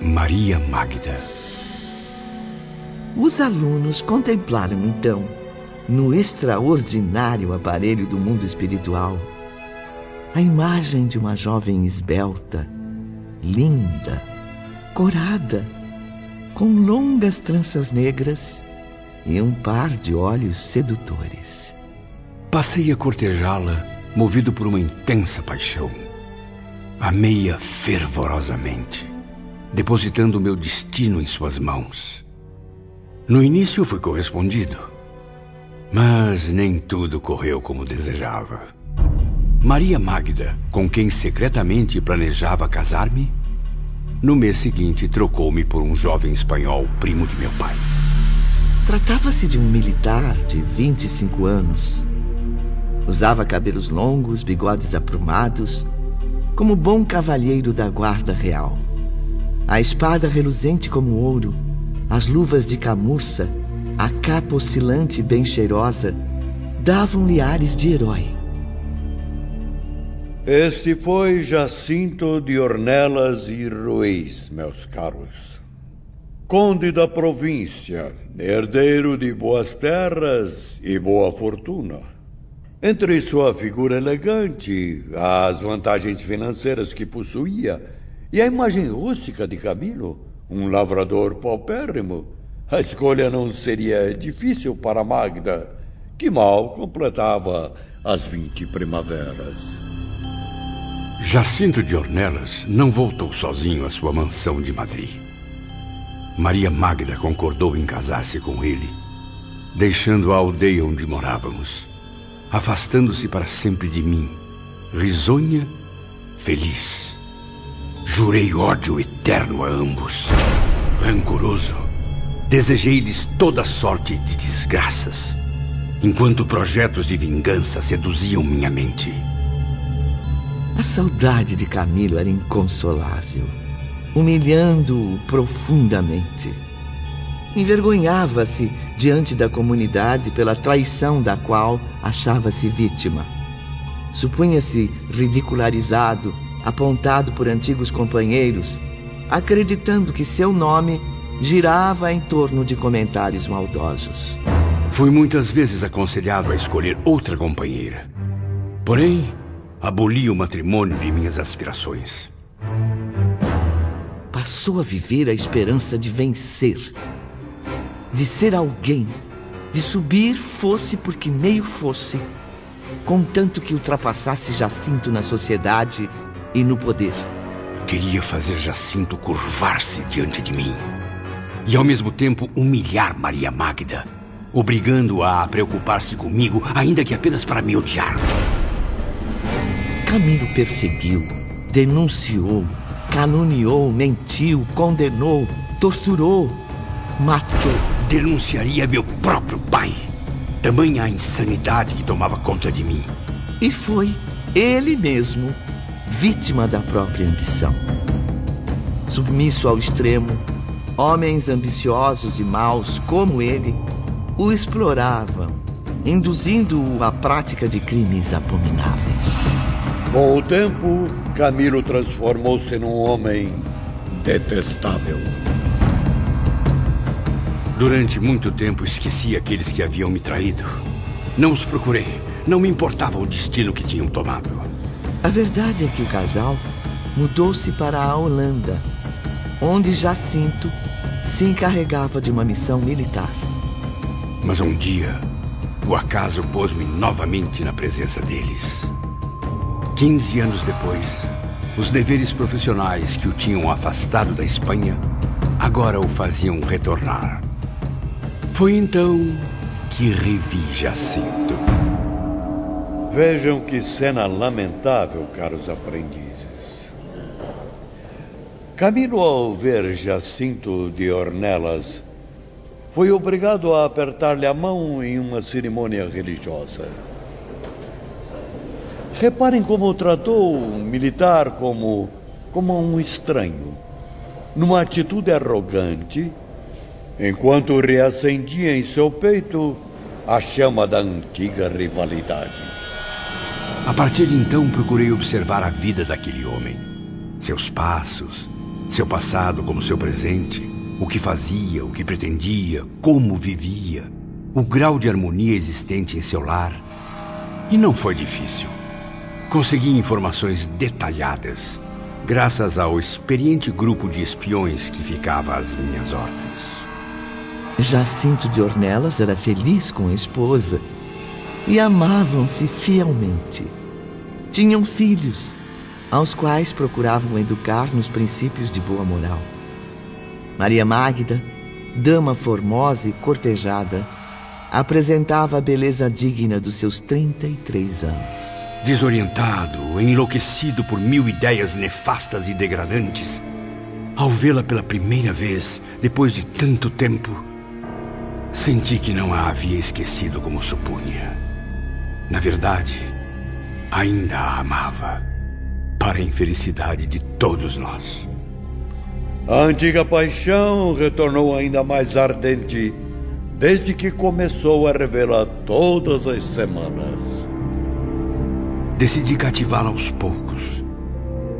Maria Magda. Os alunos contemplaram então, no extraordinário aparelho do mundo espiritual, a imagem de uma jovem esbelta, linda, corada, com longas tranças negras e um par de olhos sedutores. Passei a cortejá-la, movido por uma intensa paixão. Amei-a fervorosamente, depositando o meu destino em suas mãos. No início fui correspondido, mas nem tudo correu como desejava. Maria Magda, com quem secretamente planejava casar-me, no mês seguinte trocou-me por um jovem espanhol primo de meu pai. Tratava-se de um militar de 25 anos. Usava cabelos longos, bigodes aprumados, como bom cavalheiro da guarda real. A espada reluzente como ouro, as luvas de camurça, a capa oscilante e bem cheirosa, davam-lhe ares de herói. Este foi Jacinto de Ornelas e Ruiz, meus caros. Conde da província, herdeiro de boas terras e boa fortuna. Entre sua figura elegante, as vantagens financeiras que possuía e a imagem rústica de Camilo, um lavrador paupérrimo, a escolha não seria difícil para Magda, que mal completava as 20 primaveras. Jacinto de Ornelas não voltou sozinho à sua mansão de Madrid. Maria Magda concordou em casar-se com ele, deixando a aldeia onde morávamos, afastando-se para sempre de mim, risonha, feliz. Jurei ódio eterno a ambos. Rancoroso, desejei-lhes toda sorte de desgraças, enquanto projetos de vingança seduziam minha mente. A saudade de Camilo era inconsolável, humilhando-o profundamente. Envergonhava-se diante da comunidade pela traição da qual achava-se vítima. Supunha-se ridicularizado, apontado por antigos companheiros, acreditando que seu nome girava em torno de comentários maldosos. Fui muitas vezes aconselhado a escolher outra companheira. Porém, aboli o matrimônio de minhas aspirações. Passou a viver a esperança de vencer, de ser alguém, de subir fosse por que meio fosse, contanto que ultrapassasse Jacinto na sociedade e no poder. Queria fazer Jacinto curvar-se diante de mim e, ao mesmo tempo, humilhar Maria Magda, obrigando-a a preocupar-se comigo, ainda que apenas para me odiar. Camilo perseguiu, denunciou, caluniou, mentiu, condenou, torturou, matou. Denunciaria meu próprio pai. Tamanha a insanidade que tomava conta de mim. E foi ele mesmo vítima da própria ambição. Submisso ao extremo, homens ambiciosos e maus como ele o exploravam, induzindo-o à prática de crimes abomináveis. Com o tempo, Camilo transformou-se num homem detestável. Durante muito tempo esqueci aqueles que haviam me traído. Não os procurei. Não me importava o destino que tinham tomado. A verdade é que o casal mudou-se para a Holanda, onde Jacinto se encarregava de uma missão militar. Mas um dia, o acaso pôs-me novamente na presença deles. 15 anos depois, os deveres profissionais que o tinham afastado da Espanha agora o faziam retornar. Foi então que revi Jacinto. Vejam que cena lamentável, caros aprendizes. Camilo, ao ver Jacinto de Ornelas, foi obrigado a apertar-lhe a mão em uma cerimônia religiosa. Reparem como tratou um militar como um estranho, numa atitude arrogante, enquanto reacendia em seu peito a chama da antiga rivalidade. A partir de então, procurei observar a vida daquele homem. Seus passos, seu passado como seu presente, o que fazia, o que pretendia, como vivia, o grau de harmonia existente em seu lar. E não foi difícil. Consegui informações detalhadas, graças ao experiente grupo de espiões que ficava às minhas ordens. Jacinto de Ornelas era feliz com a esposa e amavam-se fielmente. Tinham filhos, aos quais procuravam educar nos princípios de boa moral. Maria Magda, dama formosa e cortejada, apresentava a beleza digna dos seus 33 anos. Desorientado, enlouquecido por 1000 ideias nefastas e degradantes, ao vê-la pela primeira vez, depois de tanto tempo, senti que não a havia esquecido como supunha. Na verdade, ainda a amava, para a infelicidade de todos nós. A antiga paixão retornou ainda mais ardente desde que começou a revê-la todas as semanas. Decidi cativá-la aos poucos.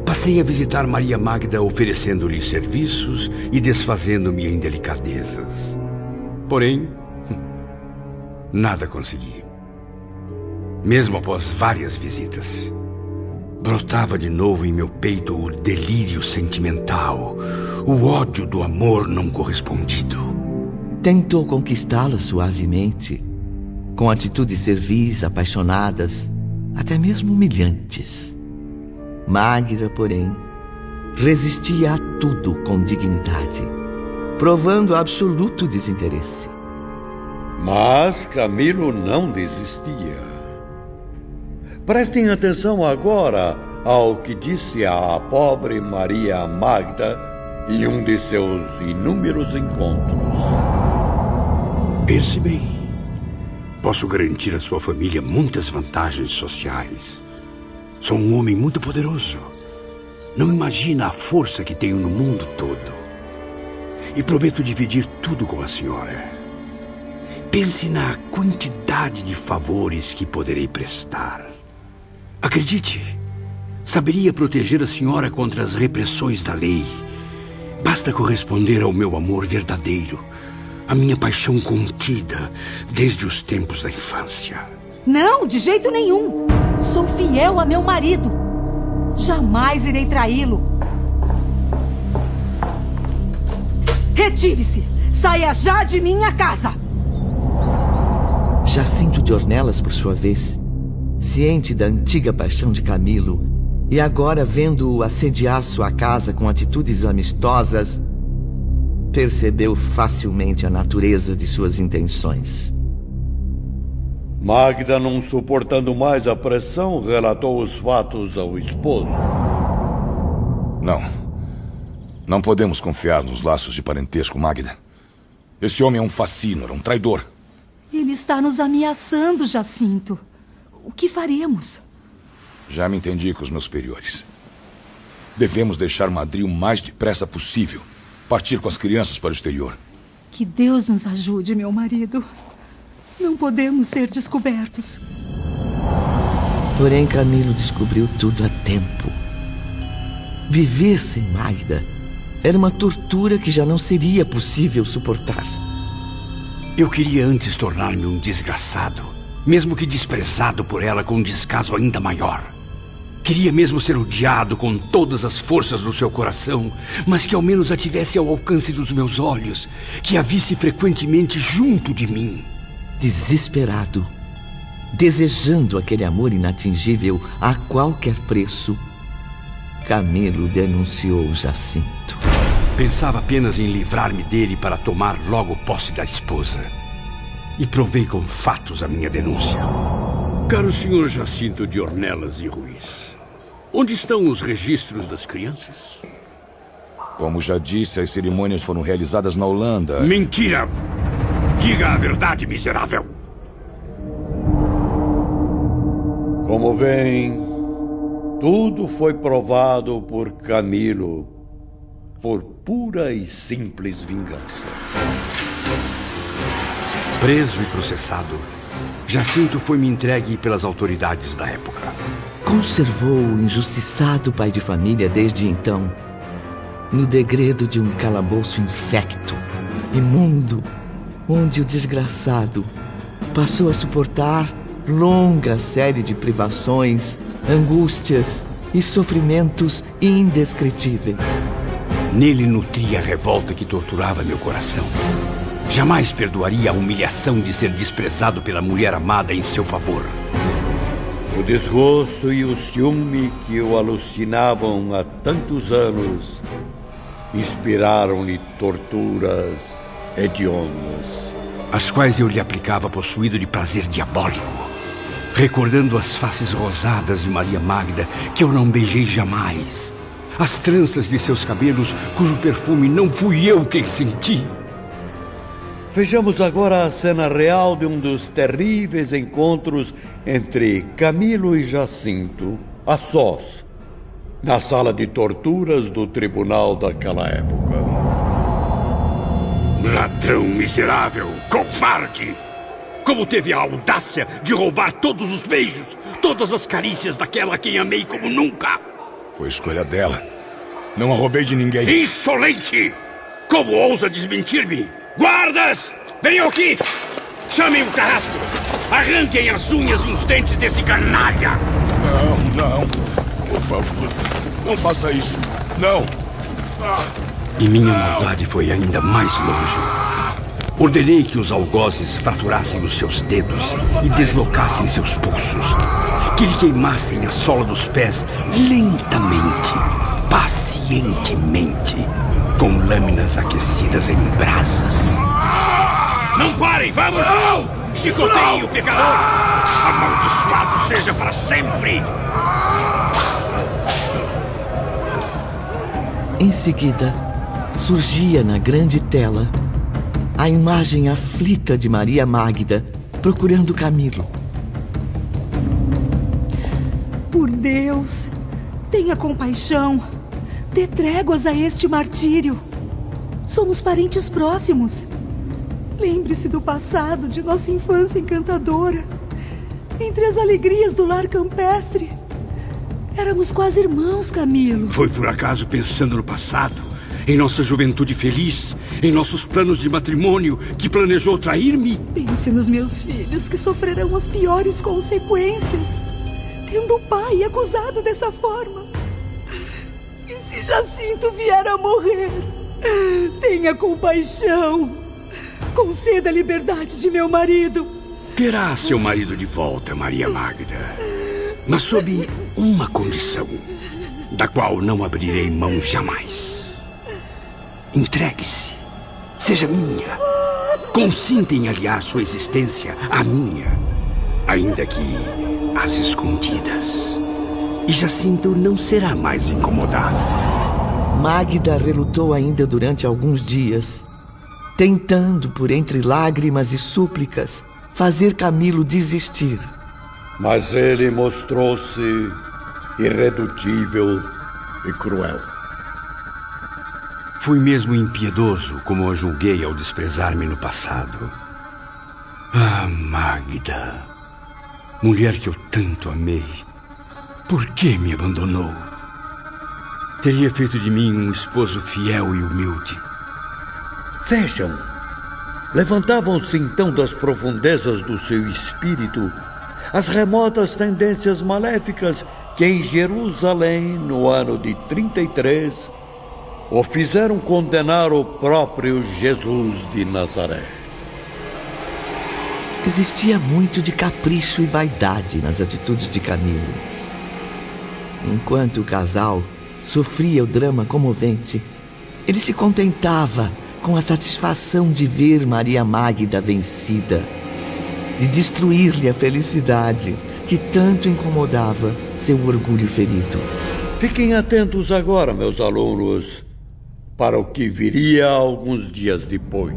Passei a visitar Maria Magda, oferecendo-lhe serviços e desfazendo-me em delicadezas. Porém, nada consegui. Mesmo após várias visitas, brotava de novo em meu peito o delírio sentimental, o ódio do amor não correspondido. Tentou conquistá-la suavemente, com atitudes servis, apaixonadas, até mesmo humilhantes. Magda, porém, resistia a tudo com dignidade, provando absoluto desinteresse. Mas Camilo não desistia. Prestem atenção agora ao que disse a pobre Maria Magda em um de seus inúmeros encontros. Pense bem. Posso garantir à sua família muitas vantagens sociais. Sou um homem muito poderoso. Não imagina a força que tenho no mundo todo. E prometo dividir tudo com a senhora. Pense na quantidade de favores que poderei prestar. Acredite, saberia proteger a senhora contra as repressões da lei. Basta corresponder ao meu amor verdadeiro, a minha paixão contida desde os tempos da infância. Não, de jeito nenhum. Sou fiel a meu marido. Jamais irei traí-lo. Retire-se. Saia já de minha casa. Jacinto de Ornelas, por sua vez, ciente da antiga paixão de Camilo e agora vendo-o assediar sua casa com atitudes amistosas, percebeu facilmente a natureza de suas intenções. Magda, não suportando mais a pressão, relatou os fatos ao esposo. Não podemos confiar nos laços de parentesco, Magda. Esse homem é um facínora, um traidor. Ele está nos ameaçando, Jacinto. O que faremos? Já me entendi com os meus superiores. Devemos deixar Madrid o mais depressa possível. Partir com as crianças para o exterior. Que Deus nos ajude, meu marido. Não podemos ser descobertos. Porém, Camilo descobriu tudo a tempo. Viver sem Magda era uma tortura que já não seria possível suportar. Eu queria antes tornar-me um desgraçado, mesmo que desprezado por ela com um descaso ainda maior. Queria mesmo ser odiado com todas as forças do seu coração, mas que ao menos a tivesse ao alcance dos meus olhos, que a visse frequentemente junto de mim. Desesperado, desejando aquele amor inatingível a qualquer preço, Camilo denunciou Jacinto. Pensava apenas em livrar-me dele para tomar logo posse da esposa. E provei com fatos a minha denúncia. Caro senhor Jacinto de Ornelas e Ruiz, onde estão os registros das crianças? Como já disse, as cerimônias foram realizadas na Holanda. Mentira! Diga a verdade, miserável! Como vem, tudo foi provado por Camilo, por pura e simples vingança. Preso e processado, Jacinto foi-me entregue pelas autoridades da época. Conservou o injustiçado pai de família desde então no degredo de um calabouço infecto, imundo, onde o desgraçado passou a suportar longa série de privações, angústias e sofrimentos indescritíveis. Nele nutria a revolta que torturava meu coração. Jamais perdoaria a humilhação de ser desprezado pela mulher amada em seu favor. O desgosto e o ciúme que o alucinavam há tantos anos inspiraram-lhe torturas hediondas, as quais eu lhe aplicava possuído de prazer diabólico, recordando as faces rosadas de Maria Magda que eu não beijei jamais, as tranças de seus cabelos cujo perfume não fui eu quem senti. Vejamos agora a cena real de um dos terríveis encontros entre Camilo e Jacinto, a sós, na sala de torturas do tribunal daquela época. Ladrão miserável, covarde! Como teve a audácia de roubar todos os beijos, todas as carícias daquela a quem amei como nunca. Foi escolha dela. Não a roubei de ninguém. Insolente! Como ousa desmentir-me? Guardas! Venham aqui! Chamem o carrasco! Arranquem as unhas e os dentes desse canalha! Não. Por favor, não faça isso. Não. E minha maldade foi ainda mais longe. Ordenei que os algozes fraturassem os seus dedos e deslocassem seus pulsos. Que lhe queimassem a sola dos pés lentamente, pacientemente, com lâminas aquecidas em brasas. Não parem, vamos! Chicoteiem o pecador! Amaldiçoado seja para sempre! Em seguida, surgia na grande tela a imagem aflita de Maria Magda procurando Camilo. Por Deus, tenha compaixão. Dê tréguas a este martírio. Somos parentes próximos. Lembre-se do passado, de nossa infância encantadora. Entre as alegrias do lar campestre. Éramos quase irmãos, Camilo. Foi por acaso pensando no passado, em nossa juventude feliz, em nossos planos de matrimônio, que planejou trair-me? Pense nos meus filhos, que sofrerão as piores consequências, tendo o pai acusado dessa forma. E se Jacinto vier a morrer, tenha compaixão. Conceda a liberdade de meu marido. Terá seu marido de volta, Maria Magda. Mas sob uma condição, da qual não abrirei mão jamais. Entregue-se. Seja minha. Consinta em aliar sua existência à minha, ainda que às escondidas. E Jacinto não será mais incomodado. Magda relutou ainda durante alguns dias, tentando, por entre lágrimas e súplicas, fazer Camilo desistir. Mas ele mostrou-se irredutível e cruel. Fui mesmo impiedoso, como a julguei ao desprezar-me no passado. Ah, Magda, mulher que eu tanto amei, por que me abandonou? Teria feito de mim um esposo fiel e humilde. Vejam, levantavam-se então das profundezas do seu espírito as remotas tendências maléficas que em Jerusalém, no ano de 33, o fizeram condenar o próprio Jesus de Nazaré. Existia muito de capricho e vaidade nas atitudes de Camilo. Enquanto o casal sofria o drama comovente, ele se contentava com a satisfação de ver Maria Magda vencida, de destruir-lhe a felicidade que tanto incomodava seu orgulho ferido. Fiquem atentos agora, meus alunos, para o que viria alguns dias depois.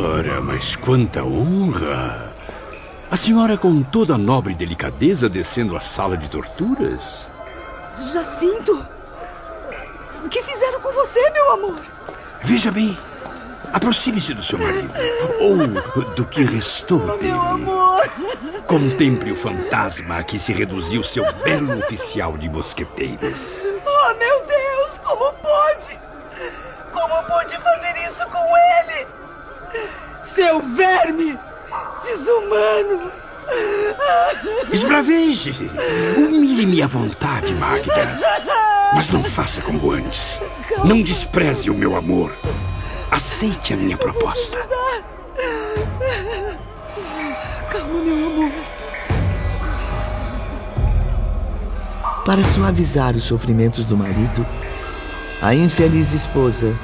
Ora, mas quanta honra! A senhora com toda a nobre delicadeza descendo a sala de torturas? Jacinto! O que fizeram com você, meu amor? Veja bem, aproxime-se do seu marido, ou do que restou dele. Meu amor! Contemple o fantasma a que se reduziu seu belo oficial de mosqueteiros. Oh, meu Deus, como pôde? Como pude fazer isso com ele? Seu verme! Desumano! Esbraveje! Humilhe-me à vontade, Magda. Mas não faça como antes. Não despreze o meu amor. Aceite a minha proposta. Calma, meu amor. Para suavizar os sofrimentos do marido, a infeliz esposa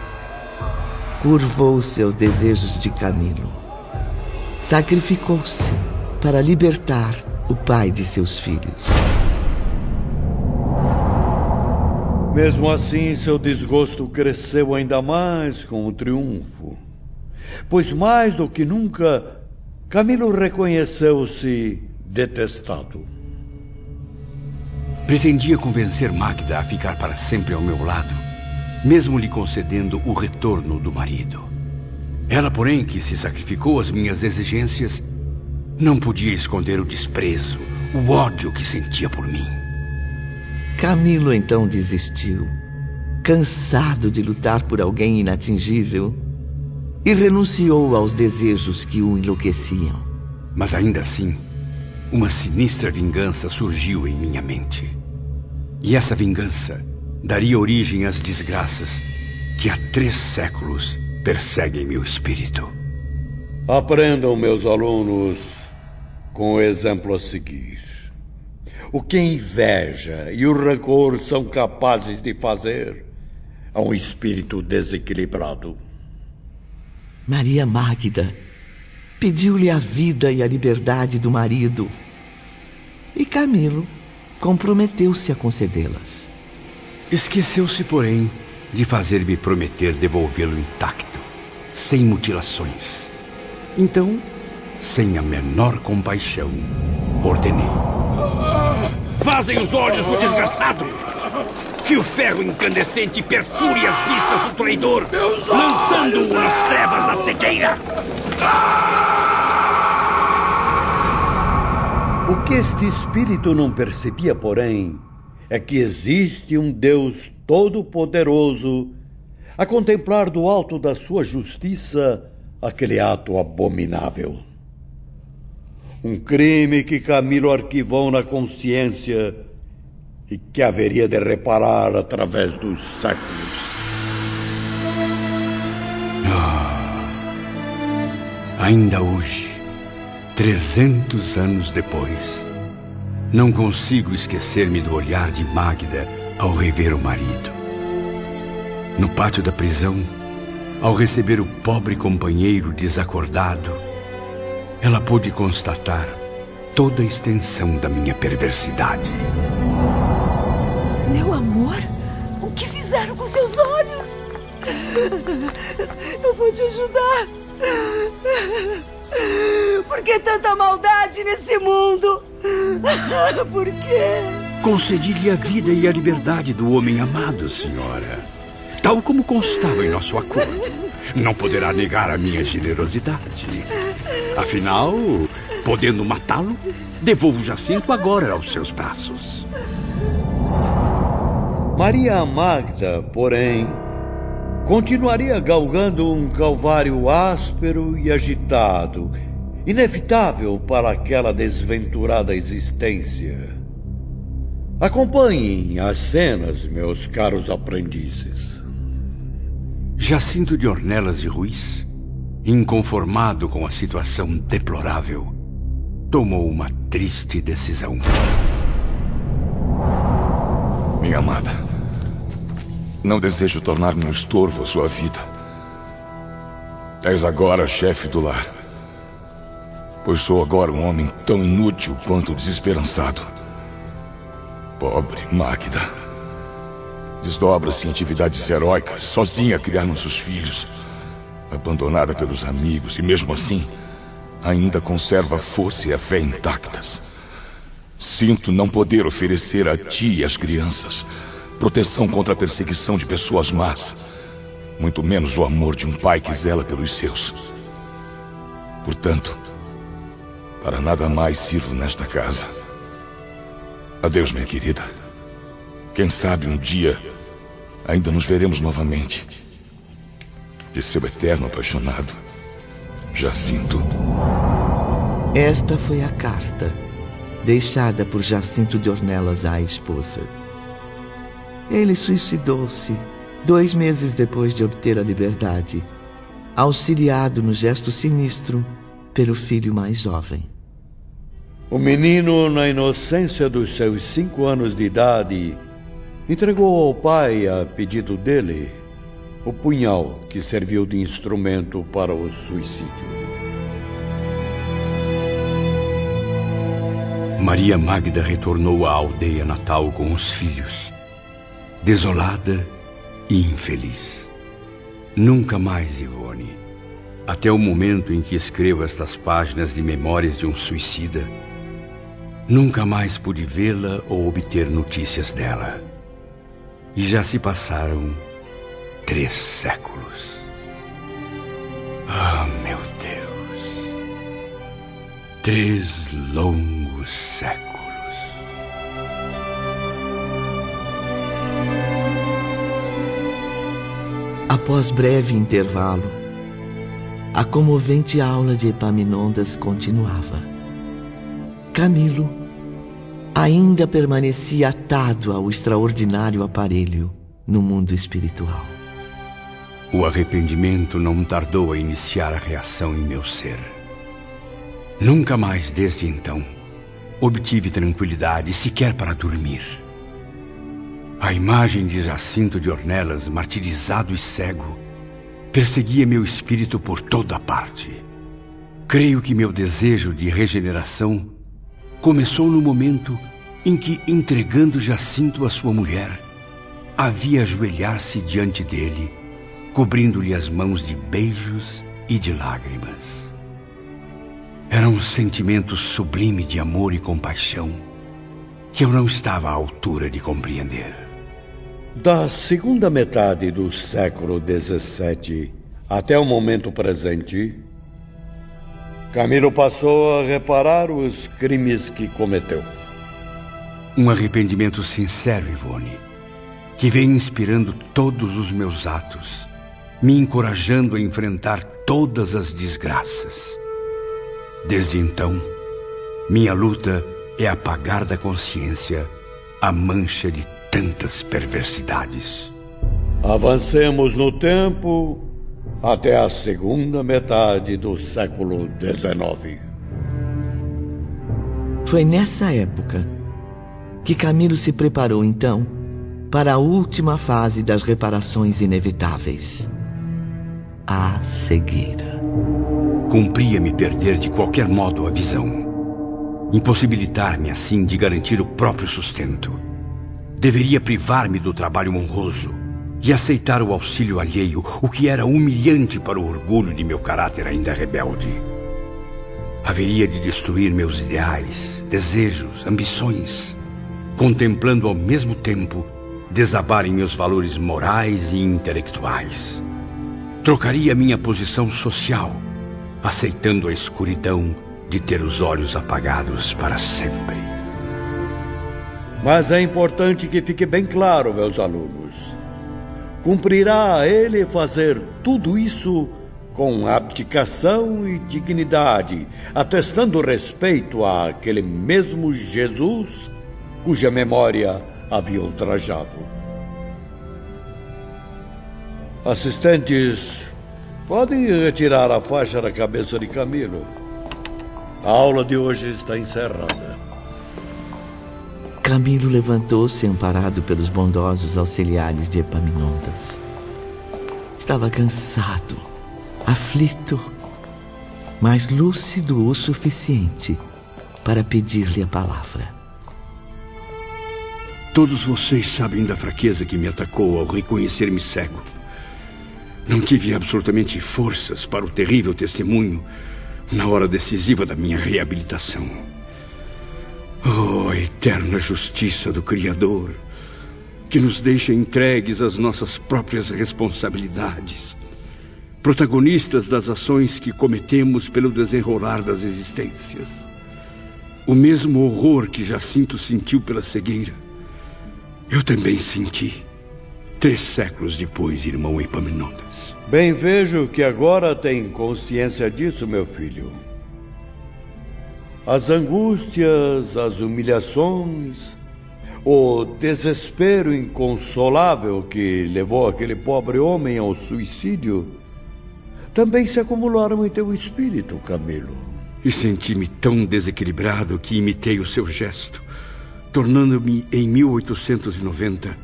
curvou seus desejos de Camilo. Sacrificou-se para libertar o pai de seus filhos. Mesmo assim, seu desgosto cresceu ainda mais com o triunfo. Pois mais do que nunca, Camilo reconheceu-se detestado. Pretendia convencer Magda a ficar para sempre ao meu lado, mesmo lhe concedendo o retorno do marido. Ela, porém, que se sacrificou às minhas exigências, Não podia esconder o desprezo, o ódio que sentia por mim. Camilo então desistiu, cansado de lutar por alguém inatingível, e renunciou aos desejos que o enlouqueciam. Mas ainda assim, uma sinistra vingança surgiu em minha mente. E essa vingança daria origem às desgraças que há 3 séculos perseguem meu espírito. Aprendam, meus alunos, com o exemplo a seguir. O que a inveja e o rancor são capazes de fazer a um espírito desequilibrado. Maria Magda pediu-lhe a vida e a liberdade do marido. E Camilo comprometeu-se a concedê-las. Esqueceu-se, porém, de fazer-me prometer devolvê-lo intacto, sem mutilações. Então, sem a menor compaixão, ordenei: vazem os olhos do desgraçado! Que o ferro incandescente perfure as vistas do traidor, lançando-o nas trevas da cegueira! O que este espírito não percebia, porém, é que existe um Deus todo-poderoso a contemplar do alto da sua justiça aquele ato abominável. Um crime que Camilo arquivou na consciência e que haveria de reparar através dos séculos. Ainda hoje, 300 anos depois, não consigo esquecer-me do olhar de Magda ao rever o marido. No pátio da prisão, ao receber o pobre companheiro desacordado, ela pôde constatar toda a extensão da minha perversidade. Meu amor, o que fizeram com seus olhos? Eu vou te ajudar. Por que tanta maldade nesse mundo? Por quê? Concedi-lhe a vida e a liberdade do homem amado, senhora, tal como constava em nosso acordo. Não poderá negar a minha generosidade. Afinal, podendo matá-lo, devolvo Jacinto agora aos seus braços. Maria Magda, porém, continuaria galgando um calvário áspero e agitado, inevitável para aquela desventurada existência. Acompanhem as cenas, meus caros aprendizes. Jacinto de Ornelas e Ruiz, inconformado com a situação deplorável, tomou uma triste decisão. Minha amada, não desejo tornar-me um estorvo à sua vida. És agora chefe do lar, pois sou agora um homem tão inútil quanto desesperançado. Pobre Magda, desdobra-se em atividades heróicas, sozinha a criar nossos filhos, abandonada pelos amigos, e mesmo assim ainda conserva a força e a fé intactas. Sinto não poder oferecer a ti e às crianças proteção contra a perseguição de pessoas más, muito menos o amor de um pai que zela pelos seus. Portanto, para nada mais sirvo nesta casa. Adeus, minha querida. Quem sabe um dia ainda nos veremos novamente. De seu eterno apaixonado, Jacinto. Esta foi a carta deixada por Jacinto de Ornelas à esposa. Ele suicidou-se 2 meses depois de obter a liberdade, auxiliado no gesto sinistro pelo filho mais jovem. O menino, na inocência dos seus 5 anos de idade, entregou ao pai, a pedido dele, o punhal que serviu de instrumento para o suicídio. Maria Magda retornou à aldeia natal com os filhos, desolada e infeliz. Nunca mais, Ivone, até o momento em que escrevo estas páginas de memórias de um suicida, nunca mais pude vê-la ou obter notícias dela. E já se passaram 3 séculos. Ah, meu Deus! 3 longos séculos. Após breve intervalo, a comovente aula de Epaminondas continuava. Camilo ainda permanecia atado ao extraordinário aparelho no mundo espiritual. O arrependimento não tardou a iniciar a reação em meu ser. Nunca mais, desde então, obtive tranquilidade sequer para dormir. A imagem de Jacinto de Ornelas, martirizado e cego, perseguia meu espírito por toda parte. Creio que meu desejo de regeneração começou no momento em que, entregando Jacinto à sua mulher, havia ajoelhar-se diante dele, cobrindo-lhe as mãos de beijos e de lágrimas. Era um sentimento sublime de amor e compaixão que eu não estava à altura de compreender. Da segunda metade do século XVII até o momento presente, Camilo passou a reparar os crimes que cometeu. Um arrependimento sincero, Ivone, que vem inspirando todos os meus atos, me encorajando a enfrentar todas as desgraças. Desde então, minha luta é apagar da consciência a mancha de tantas perversidades. Avancemos no tempo até a segunda metade do século XIX. Foi nessa época que Camilo se preparou, então, para a última fase das reparações inevitáveis: a cegueira. Cumpria-me perder de qualquer modo a visão, impossibilitar-me assim de garantir o próprio sustento. Deveria privar-me do trabalho honroso e aceitar o auxílio alheio, o que era humilhante para o orgulho de meu caráter ainda rebelde. Haveria de destruir meus ideais, desejos, ambições, contemplando ao mesmo tempo desabarem meus valores morais e intelectuais. Trocaria minha posição social, aceitando a escuridão de ter os olhos apagados para sempre. Mas é importante que fique bem claro, meus alunos. Cumprirá a ele fazer tudo isso com abdicação e dignidade, atestando respeito àquele mesmo Jesus cuja memória havia ultrajado. Assistentes, podem retirar a faixa da cabeça de Camilo. A aula de hoje está encerrada. Camilo levantou-se amparado pelos bondosos auxiliares de Epaminondas. Estava cansado, aflito, mas lúcido o suficiente para pedir-lhe a palavra. Todos vocês sabem da fraqueza que me atacou ao reconhecer-me cego. Não tive absolutamente forças para o terrível testemunho na hora decisiva da minha reabilitação. Oh, a eterna justiça do Criador, que nos deixa entregues às nossas próprias responsabilidades, protagonistas das ações que cometemos pelo desenrolar das existências. O mesmo horror que Jacinto sentiu pela cegueira, eu também senti 3 séculos depois, irmão Epaminondas. Bem, vejo que agora tem consciência disso, meu filho. As angústias, as humilhações, o desespero inconsolável que levou aquele pobre homem ao suicídio também se acumularam em teu espírito, Camilo. E senti-me tão desequilibrado que imitei o seu gesto, tornando-me, em 1890,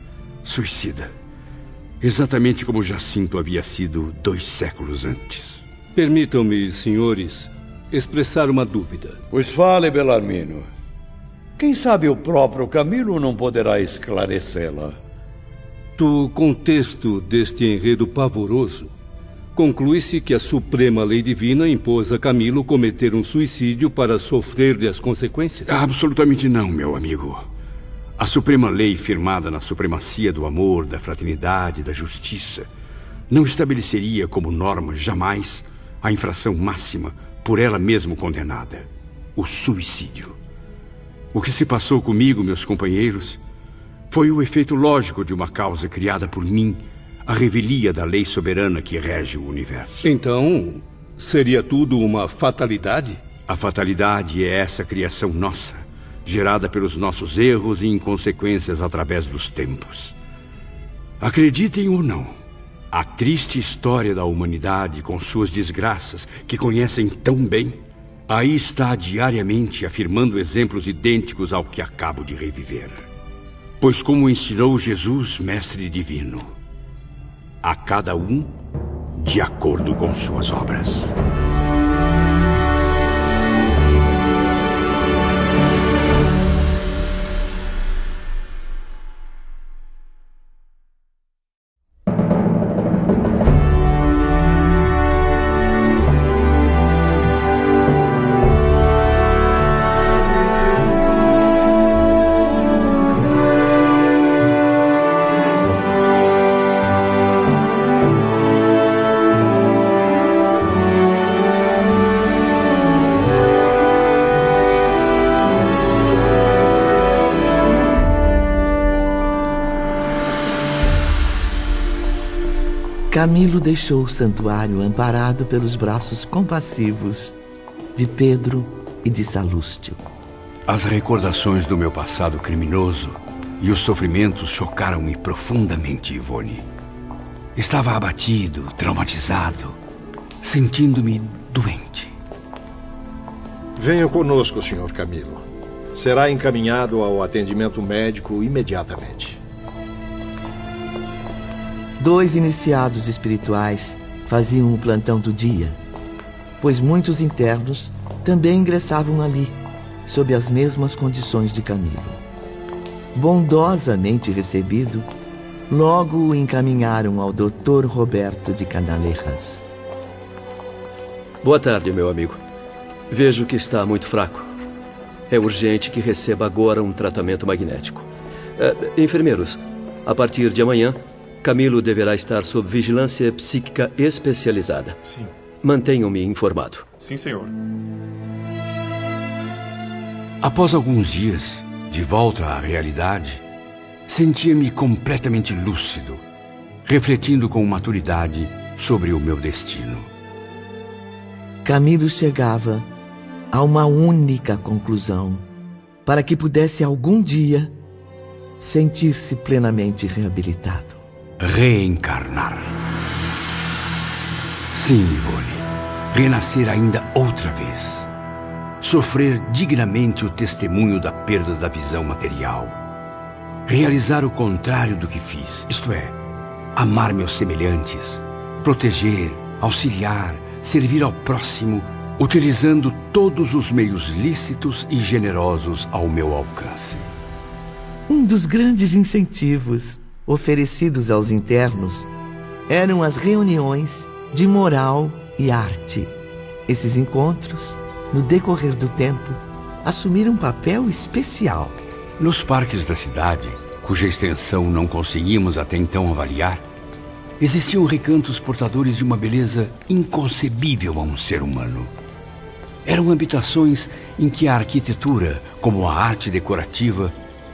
suicida. Exatamente como Jacinto havia sido 2 séculos antes. Permitam-me, senhores, expressar uma dúvida. Pois fale, Belarmino. Quem sabe o próprio Camilo não poderá esclarecê-la. Do contexto deste enredo pavoroso, conclui-se que a suprema lei divina impôs a Camilo cometer um suicídio para sofrer-lhe as consequências? Absolutamente não, meu amigo. A suprema lei firmada na supremacia do amor, da fraternidade, da justiça, não estabeleceria como norma jamais a infração máxima por ela mesma condenada. o suicídio. O que se passou comigo, meus companheiros, foi o efeito lógico de uma causa criada por mim, a revelia da lei soberana que rege o universo. Então, seria tudo uma fatalidade? A fatalidade é essa criação nossa, gerada pelos nossos erros e inconsequências através dos tempos. Acreditem ou não, a triste história da humanidade com suas desgraças, que conhecem tão bem, aí está diariamente afirmando exemplos idênticos ao que acabo de reviver. Pois como ensinou Jesus, Mestre Divino, a cada um de acordo com suas obras. Camilo deixou o santuário amparado pelos braços compassivos de Pedro e de Salústio. As recordações do meu passado criminoso e os sofrimentos chocaram-me profundamente, Ivone. Estava abatido, traumatizado, sentindo-me doente. Venha conosco, Sr. Camilo. Será encaminhado ao atendimento médico imediatamente. 2 iniciados espirituais faziam o plantão do dia, pois muitos internos também ingressavam ali, sob as mesmas condições de Camilo. Bondosamente recebido, logo o encaminharam ao Dr. Roberto de Canalejas. Boa tarde, meu amigo. Vejo que está muito fraco. É urgente que receba agora um tratamento magnético. Enfermeiros, a partir de amanhã, Camilo deverá estar sob vigilância psíquica especializada. Sim. Mantenham-me informado. Sim, senhor. Após alguns dias, de volta à realidade, sentia-me completamente lúcido, refletindo com maturidade sobre o meu destino. Camilo chegava a uma única conclusão, para que pudesse algum dia sentir-se plenamente reabilitado. Reencarnar. Sim, Ivone. Renascer ainda outra vez. Sofrer dignamente o testemunho da perda da visão material. Realizar o contrário do que fiz, isto é, amar meus semelhantes, proteger, auxiliar, servir ao próximo, utilizando todos os meios lícitos e generosos ao meu alcance. Um dos grandes incentivos oferecidos aos internos eram as reuniões de moral e arte. Esses encontros, no decorrer do tempo, assumiram um papel especial. Nos parques da cidade, cuja extensão não conseguimos até então avaliar, existiam recantos portadores de uma beleza inconcebível a um ser humano. Eram habitações em que a arquitetura, como a arte decorativa,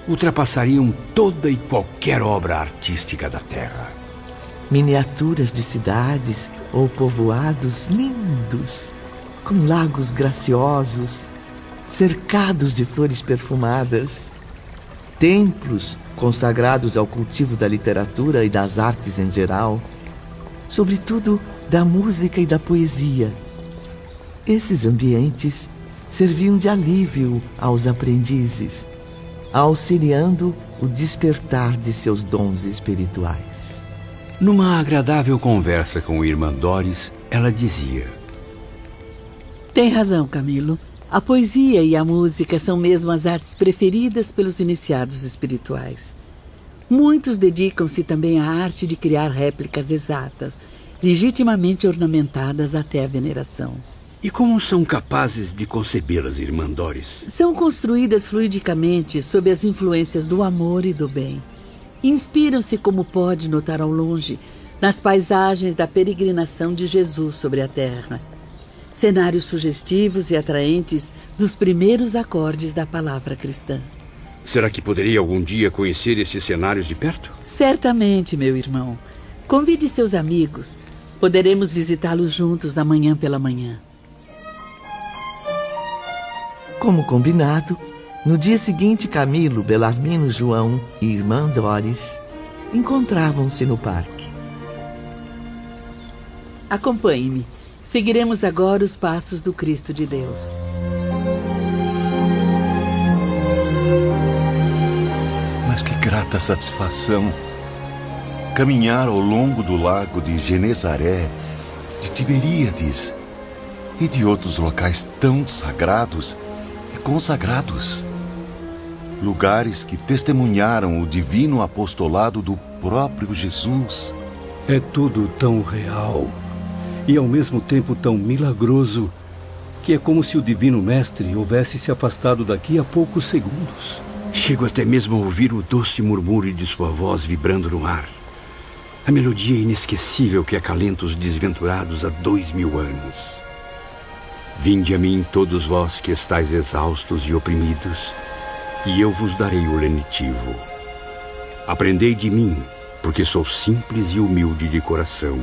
ultrapassariam toda e qualquer obra artística da Terra. Miniaturas de cidades ou povoados lindos, com lagos graciosos, cercados de flores perfumadas, templos consagrados ao cultivo da literatura e das artes em geral, sobretudo da música e da poesia. Esses ambientes serviam de alívio aos aprendizes, auxiliando o despertar de seus dons espirituais. Numa agradável conversa com a irmã Doris, ela dizia: Tem razão, Camilo. A poesia e a música são mesmo as artes preferidas pelos iniciados espirituais. Muitos dedicam-se também à arte de criar réplicas exatas, legitimamente ornamentadas até a veneração. E como são capazes de concebê-las, irmã Doris? São construídas fluidicamente sob as influências do amor e do bem. Inspiram-se, como pode notar ao longe, nas paisagens da peregrinação de Jesus sobre a terra. cenários sugestivos e atraentes dos primeiros acordes da palavra cristã. Será que poderia algum dia conhecer esses cenários de perto? Certamente, meu irmão. Convide seus amigos. Poderemos visitá-los juntos amanhã pela manhã. Como combinado, no dia seguinte, Camilo, Belarmino, João e irmã Doris encontravam-se no parque. Acompanhe-me. Seguiremos agora os passos do Cristo de Deus. Mas que grata satisfação caminhar ao longo do lago de Genezaré, de Tiberíades e de outros locais tão sagrados e consagrados. Lugares que testemunharam o divino apostolado do próprio Jesus. É tudo tão real e ao mesmo tempo tão milagroso que é como se o Divino Mestre houvesse se afastado daqui a poucos segundos. Chego até mesmo a ouvir o doce murmúrio de sua voz vibrando no ar. A melodia inesquecível que acalenta os desventurados há 2000 anos. Vinde a mim todos vós que estáis exaustos e oprimidos, e eu vos darei o lenitivo. Aprendei de mim, porque sou simples e humilde de coração,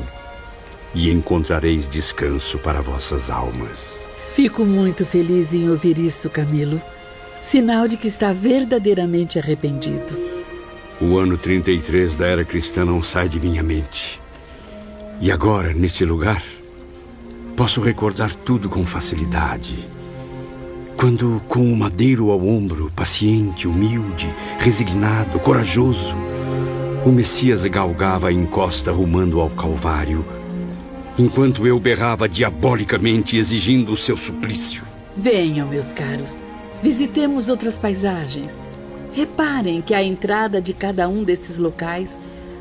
e encontrareis descanso para vossas almas. Fico muito feliz em ouvir isso, Camilo. Sinal de que está verdadeiramente arrependido. O ano 33 da era cristã não sai de minha mente. E agora, neste lugar, posso recordar tudo com facilidade. Quando, com o madeiro ao ombro, paciente, humilde, resignado, corajoso, o Messias galgava a encosta rumando ao Calvário, enquanto eu berrava diabolicamente exigindo o seu suplício. Venham, meus caros, visitemos outras paisagens. Reparem que à entrada de cada um desses locais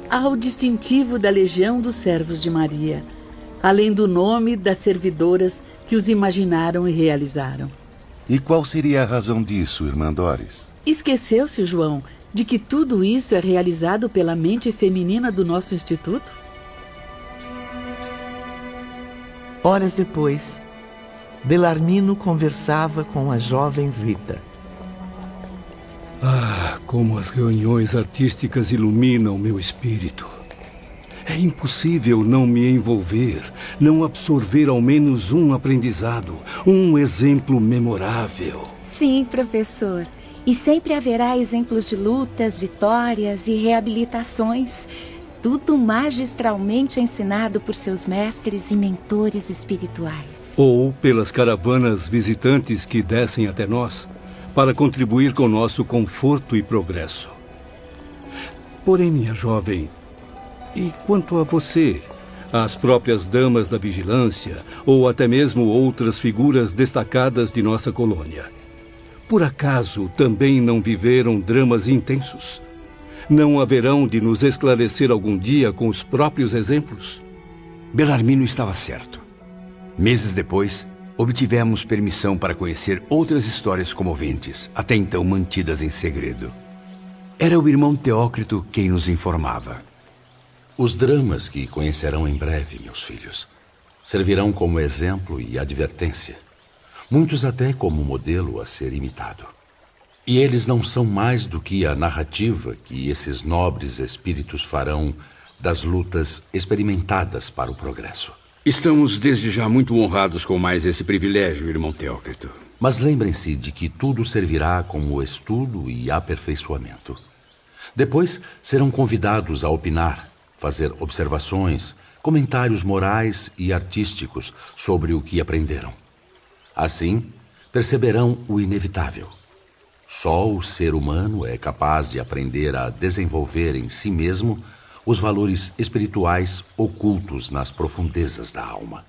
há o distintivo da Legião dos Servos de Maria, além do nome das servidoras que os imaginaram e realizaram. E qual seria a razão disso, irmã Doris? Esqueceu-se, João, de que tudo isso é realizado pela mente feminina do nosso instituto? Horas depois, Belarmino conversava com a jovem Rita. Ah, como as reuniões artísticas iluminam meu espírito. É impossível não me envolver, não absorver ao menos um aprendizado, um exemplo memorável. Sim, professor. E sempre haverá exemplos de lutas, vitórias e reabilitações. Tudo magistralmente ensinado por seus mestres e mentores espirituais. Ou pelas caravanas visitantes que descem até nós, para contribuir com nosso conforto e progresso. Porém, minha jovem, e quanto a você, as próprias damas da vigilância, ou até mesmo outras figuras destacadas de nossa colônia, por acaso também não viveram dramas intensos? Não haverão de nos esclarecer algum dia com os próprios exemplos? Belarmino estava certo. Meses depois, obtivemos permissão para conhecer outras histórias comoventes, até então mantidas em segredo. Era o irmão Teócrito quem nos informava. Os dramas que conhecerão em breve, meus filhos, servirão como exemplo e advertência, muitos até como modelo a ser imitado. E eles não são mais do que a narrativa que esses nobres espíritos farão das lutas experimentadas para o progresso. Estamos desde já muito honrados com mais esse privilégio, irmão Teócrito. Mas lembrem-se de que tudo servirá como estudo e aperfeiçoamento. Depois serão convidados a opinar, fazer observações, comentários morais e artísticos sobre o que aprenderam. Assim, perceberão o inevitável. Só o ser humano é capaz de aprender a desenvolver em si mesmo os valores espirituais ocultos nas profundezas da alma.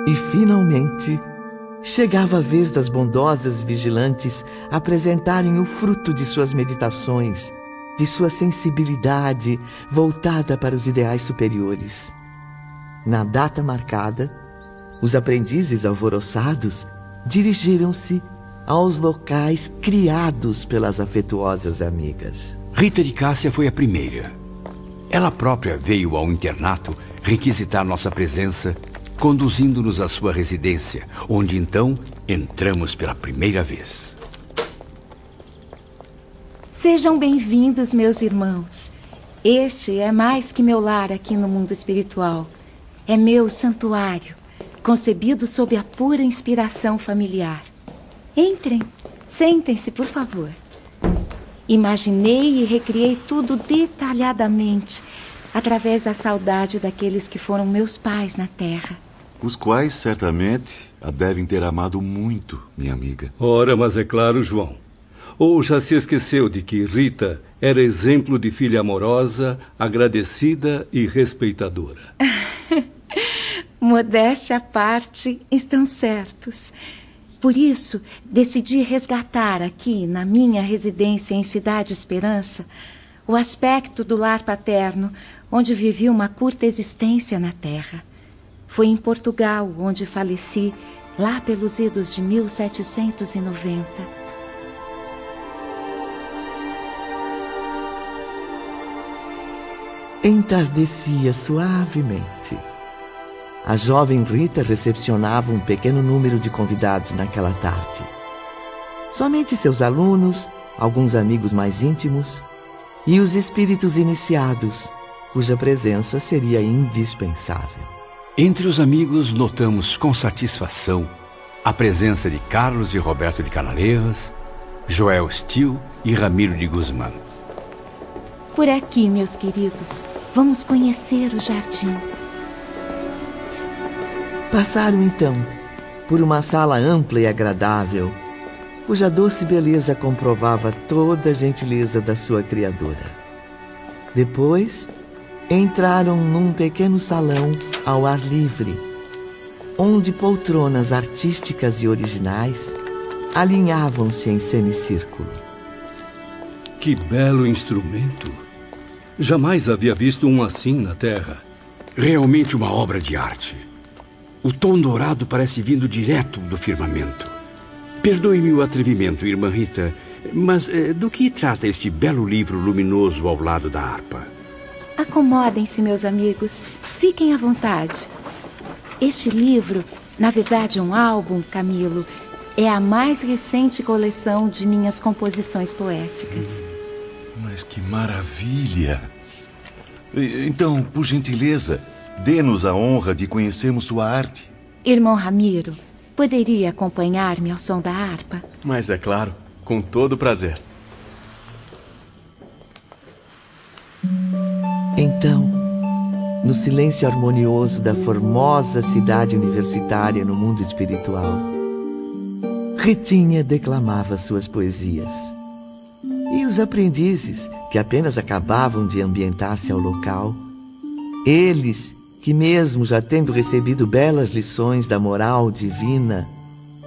E, finalmente, chegava a vez das bondosas vigilantes apresentarem o fruto de suas meditações, de sua sensibilidade voltada para os ideais superiores. Na data marcada, os aprendizes alvoroçados dirigiram-se aos locais criados pelas afetuosas amigas. Rita de Cássia foi a primeira. Ela própria veio ao internato requisitar nossa presença, conduzindo-nos à sua residência, onde então entramos pela primeira vez. Sejam bem-vindos, meus irmãos. Este é mais que meu lar aqui no mundo espiritual. É meu santuário, concebido sob a pura inspiração familiar. Entrem, sentem-se, por favor. Imaginei e recriei tudo detalhadamente, através da saudade daqueles que foram meus pais na terra. Os quais, certamente, a devem ter amado muito, minha amiga. Ora, mas é claro, João. Ou já se esqueceu de que Rita era exemplo de filha amorosa, agradecida e respeitadora? Modéstia à parte, estão certos. Por isso, decidi resgatar aqui, na minha residência em Cidade Esperança, o aspecto do lar paterno, onde vivi uma curta existência na terra. Foi em Portugal onde faleci, lá pelos idos de 1790. Entardecia suavemente. A jovem Rita recepcionava um pequeno número de convidados naquela tarde. Somente seus alunos, alguns amigos mais íntimos e os espíritos iniciados, cuja presença seria indispensável. Entre os amigos, notamos com satisfação a presença de Carlos e Roberto de Canaleiras, Joel Stil e Ramiro de Guzmán. Por aqui, meus queridos, vamos conhecer o jardim. Passaram, então, por uma sala ampla e agradável, cuja doce beleza comprovava toda a gentileza da sua criadora. Depois, entraram num pequeno salão ao ar livre, onde poltronas artísticas e originais alinhavam-se em semicírculo. Que belo instrumento! Jamais havia visto um assim na Terra. Realmente uma obra de arte. O tom dourado parece vindo direto do firmamento. Perdoe-me o atrevimento, irmã Rita, mas do que trata este belo livro luminoso ao lado da harpa? Acomodem-se, meus amigos. Fiquem à vontade. Este livro, na verdade um álbum, Camilo, é a mais recente coleção de minhas composições poéticas. Mas que maravilha! Então, por gentileza, dê-nos a honra de conhecermos sua arte. Irmão Ramiro, poderia acompanhar-me ao som da harpa? Mas é claro, com todo prazer. Então, no silêncio harmonioso da formosa cidade universitária no mundo espiritual, Ritinha declamava suas poesias. E os aprendizes, que apenas acabavam de ambientar-se ao local, eles que mesmo já tendo recebido belas lições da moral divina,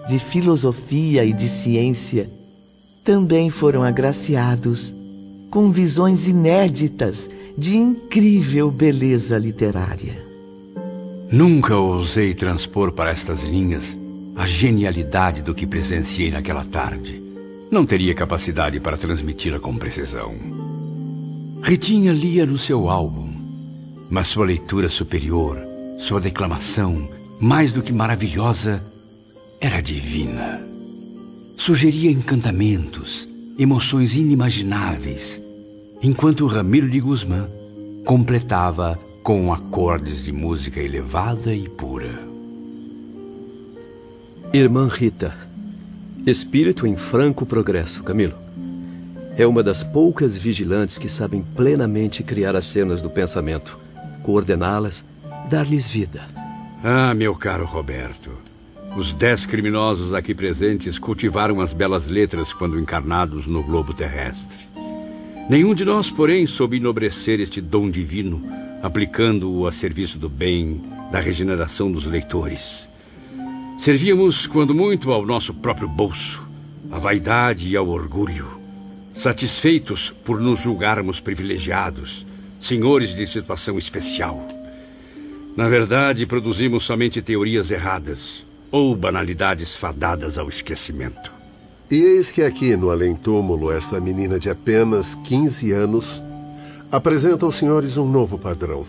de filosofia e de ciência, também foram agraciados com visões inéditas de incrível beleza literária. Nunca ousei transpor para estas linhas a genialidade do que presenciei naquela tarde. Não teria capacidade para transmiti-la com precisão. Ritinha lia no seu álbum, mas sua leitura superior, sua declamação, mais do que maravilhosa, era divina. Sugeria encantamentos, emoções inimagináveis, enquanto Ramiro de Guzmán completava com acordes de música elevada e pura. Irmã Rita, espírito em franco progresso, Camilo. É uma das poucas vigilantes que sabem plenamente criar as cenas do pensamento, coordená-las, dar-lhes vida. Ah, meu caro Roberto, os 10 criminosos aqui presentes cultivaram as belas letras quando encarnados no globo terrestre. Nenhum de nós, porém, soube enobrecer este dom divino, aplicando-o a serviço do bem, da regeneração dos leitores. Servíamos, quando muito, ao nosso próprio bolso, à vaidade e ao orgulho, satisfeitos por nos julgarmos privilegiados, senhores de situação especial. Na verdade, produzimos somente teorias erradas ou banalidades fadadas ao esquecimento. E eis que aqui no além-túmulo, essa menina de apenas 15 anos apresenta aos senhores um novo padrão.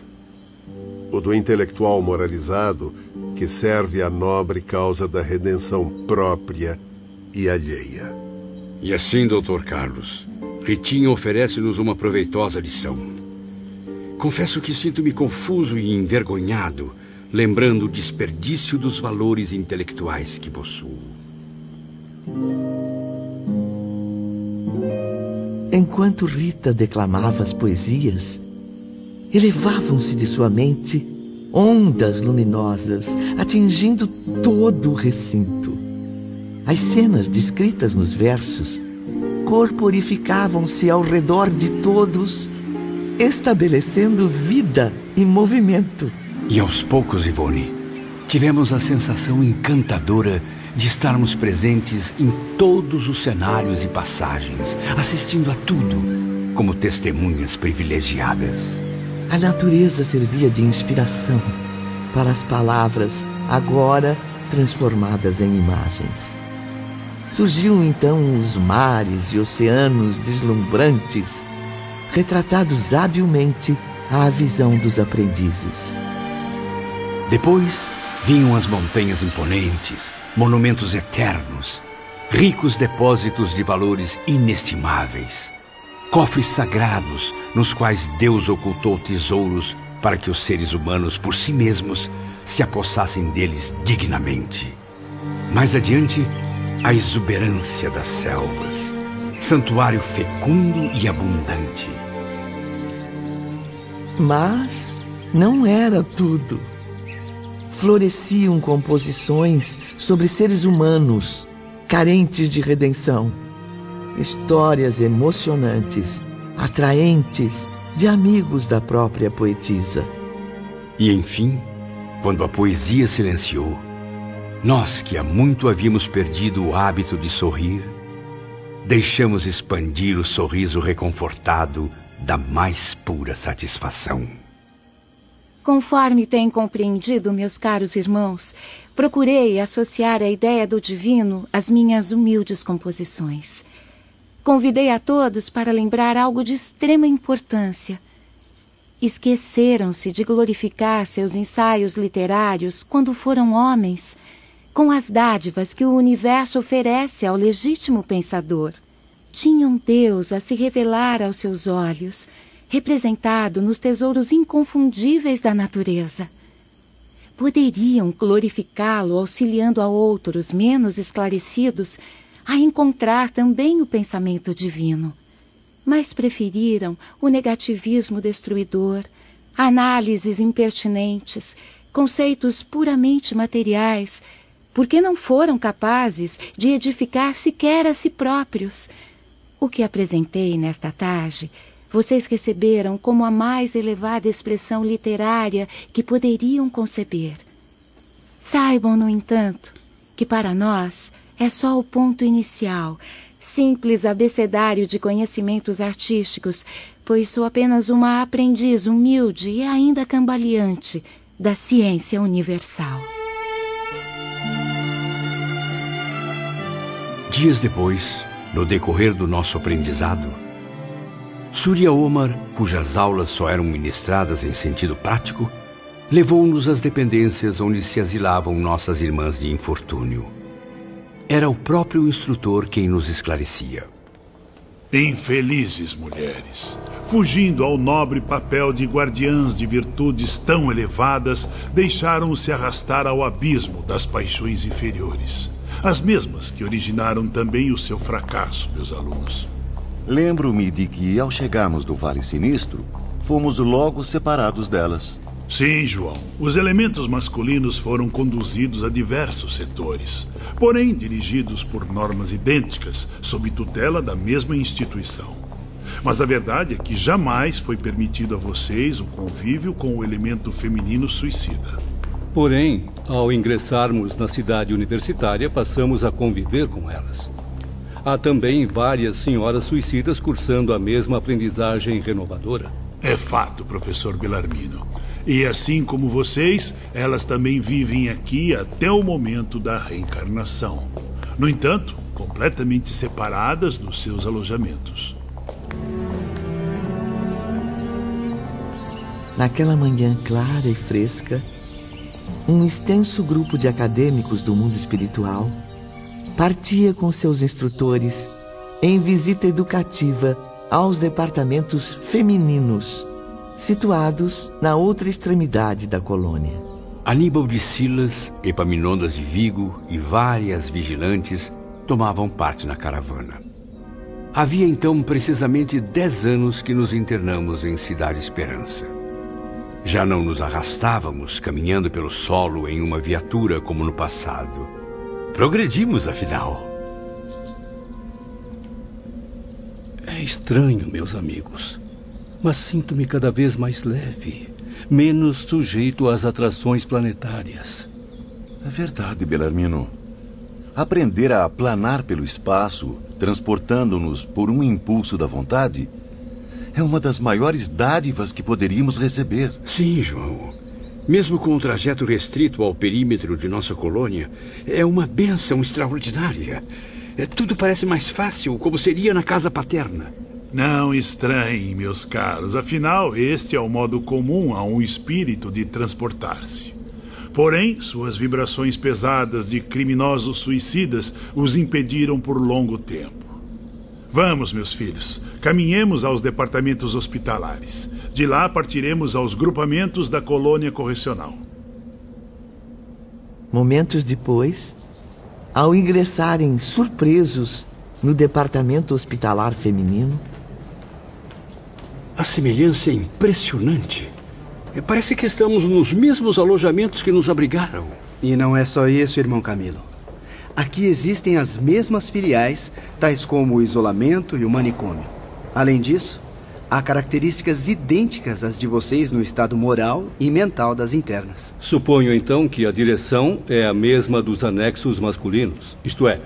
O do intelectual moralizado que serve à nobre causa da redenção própria e alheia. E assim, Dr. Carlos, Ritinha oferece-nos uma proveitosa lição. Confesso que sinto-me confuso e envergonhado, lembrando o desperdício dos valores intelectuais que possuo. Enquanto Rita declamava as poesias, elevavam-se de sua mente ondas luminosas, atingindo todo o recinto. As cenas descritas nos versos corporificavam-se ao redor de todos, estabelecendo vida e movimento. E aos poucos, Ivone, tivemos a sensação encantadora de estarmos presentes em todos os cenários e passagens, assistindo a tudo como testemunhas privilegiadas. A natureza servia de inspiração para as palavras agora transformadas em imagens. Surgiam então os mares e oceanos deslumbrantes, retratados habilmente à visão dos aprendizes. Depois vinham as montanhas imponentes, monumentos eternos, ricos depósitos de valores inestimáveis, cofres sagrados nos quais Deus ocultou tesouros para que os seres humanos por si mesmos se apossassem deles dignamente. Mais adiante, a exuberância das selvas, santuário fecundo e abundante. Mas não era tudo. Floresciam composições sobre seres humanos, carentes de redenção. Histórias emocionantes, atraentes, de amigos da própria poetisa. E enfim, quando a poesia silenciou, nós que há muito havíamos perdido o hábito de sorrir, deixamos expandir o sorriso reconfortado da mais pura satisfação. Conforme têm compreendido, meus caros irmãos, procurei associar a ideia do divino às minhas humildes composições. Convidei a todos para lembrar algo de extrema importância. Esqueceram-se de glorificar seus ensaios literários quando foram homens, com as dádivas que o universo oferece ao legítimo pensador. Tinham Deus a se revelar aos seus olhos, representado nos tesouros inconfundíveis da natureza. Poderiam glorificá-lo auxiliando a outros menos esclarecidos a encontrar também o pensamento divino, mas preferiram o negativismo destruidor, análises impertinentes, conceitos puramente materiais, porque não foram capazes de edificar sequer a si próprios. O que apresentei nesta tarde, vocês receberam como a mais elevada expressão literária que poderiam conceber. Saibam, no entanto, que para nós é só o ponto inicial, simples abecedário de conhecimentos artísticos, pois sou apenas uma aprendiz humilde e ainda cambaleante da ciência universal. Dias depois, no decorrer do nosso aprendizado, Surya Omar, cujas aulas só eram ministradas em sentido prático, levou-nos às dependências onde se asilavam nossas irmãs de infortúnio. Era o próprio instrutor quem nos esclarecia. Infelizes mulheres, fugindo ao nobre papel de guardiãs de virtudes tão elevadas, deixaram-se arrastar ao abismo das paixões inferiores. As mesmas que originaram também o seu fracasso, meus alunos. Lembro-me de que, ao chegarmos do Vale Sinistro, fomos logo separados delas. Sim, João. Os elementos masculinos foram conduzidos a diversos setores, porém dirigidos por normas idênticas, sob tutela da mesma instituição. Mas a verdade é que jamais foi permitido a vocês o convívio com o elemento feminino suicida. Porém, ao ingressarmos na cidade universitária, passamos a conviver com elas. Há também várias senhoras suicidas cursando a mesma aprendizagem renovadora. É fato, professor Belarmino. E assim como vocês, elas também vivem aqui até o momento da reencarnação. No entanto, completamente separadas dos seus alojamentos. Naquela manhã clara e fresca, um extenso grupo de acadêmicos do mundo espiritual partia com seus instrutores em visita educativa aos departamentos femininos, situados na outra extremidade da colônia. Aníbal de Silas, Epaminondas de Vigo e várias vigilantes tomavam parte na caravana. Havia então precisamente 10 anos que nos internamos em Cidade Esperança. Já não nos arrastávamos caminhando pelo solo em uma viatura como no passado. Progredimos, afinal. É estranho, meus amigos, mas sinto-me cada vez mais leve, menos sujeito às atrações planetárias. É verdade, Belarmino. Aprender a planar pelo espaço, transportando-nos por um impulso da vontade, é uma das maiores dádivas que poderíamos receber. Sim, João. Mesmo com o trajeto restrito ao perímetro de nossa colônia, é uma bênção extraordinária. Tudo parece mais fácil, como seria na casa paterna. Não estranhem, meus caros. Afinal, este é o modo comum a um espírito de transportar-se. Porém, suas vibrações pesadas de criminosos suicidas os impediram por longo tempo. Vamos, meus filhos, caminhemos aos departamentos hospitalares. De lá partiremos aos grupamentos da colônia correcional. Momentos depois, ao ingressarem surpresos no departamento hospitalar feminino, a semelhança é impressionante. Parece que estamos nos mesmos alojamentos que nos abrigaram. E não é só isso, irmão Camilo. Aqui existem as mesmas filiais, tais como o isolamento e o manicômio. Além disso, há características idênticas às de vocês no estado moral e mental das internas. Suponho, então, que a direção é a mesma dos anexos masculinos. Isto é,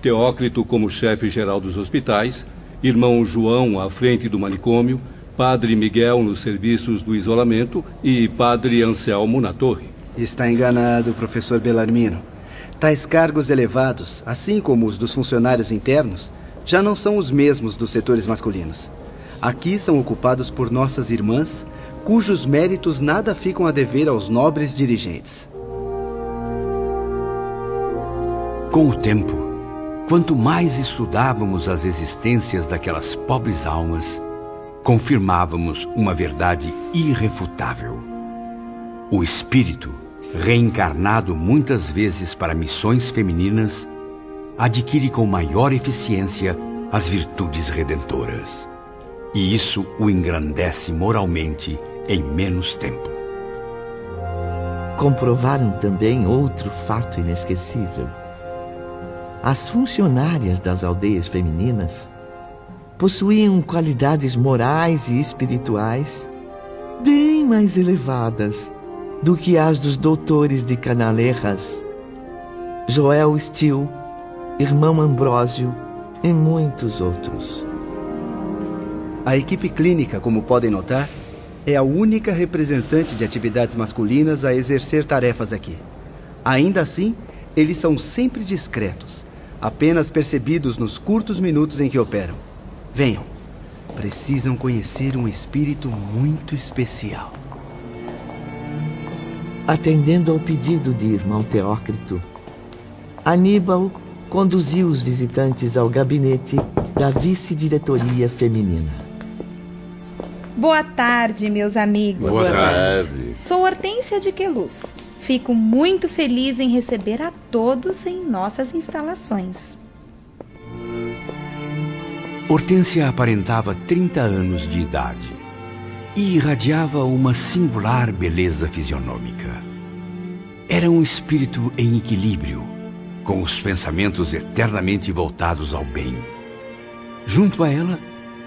Teócrito como chefe-geral dos hospitais, irmão João à frente do manicômio, Padre Miguel nos serviços do isolamento e Padre Anselmo na torre. Está enganado, professor Belarmino. Tais cargos elevados, assim como os dos funcionários internos, já não são os mesmos dos setores masculinos. Aqui são ocupados por nossas irmãs, cujos méritos nada ficam a dever aos nobres dirigentes. Com o tempo, quanto mais estudávamos as existências daquelas pobres almas, confirmávamos uma verdade irrefutável. O espírito, reencarnado muitas vezes para missões femininas, adquire com maior eficiência as virtudes redentoras. E isso o engrandece moralmente em menos tempo. Comprovaram também outro fato inesquecível. As funcionárias das aldeias femininas possuíam qualidades morais e espirituais bem mais elevadas do que as dos doutores de Canalejas, Joel Steele, irmão Ambrósio e muitos outros. A equipe clínica, como podem notar, é a única representante de atividades masculinas a exercer tarefas aqui. Ainda assim, eles são sempre discretos, apenas percebidos nos curtos minutos em que operam. Venham, precisam conhecer um espírito muito especial. Atendendo ao pedido de irmão Teócrito, Aníbal conduziu os visitantes ao gabinete da vice-diretoria feminina. Boa tarde, meus amigos. Boa tarde. Sou Hortência de Queluz. Fico muito feliz em receber a todos em nossas instalações. Hortência aparentava 30 anos de idade e irradiava uma singular beleza fisionômica. Era um espírito em equilíbrio, com os pensamentos eternamente voltados ao bem. Junto a ela,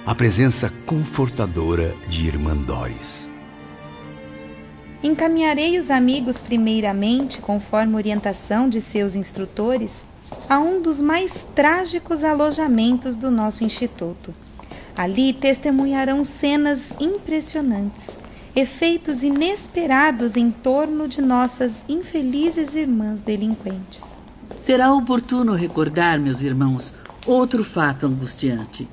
a presença confortadora de Irmã Doris. Encaminharei os amigos primeiramente, conforme orientação de seus instrutores, a um dos mais trágicos alojamentos do nosso instituto. Ali testemunharão cenas impressionantes, efeitos inesperados em torno de nossas infelizes irmãs delinquentes. Será oportuno recordar, meus irmãos, outro fato angustiante.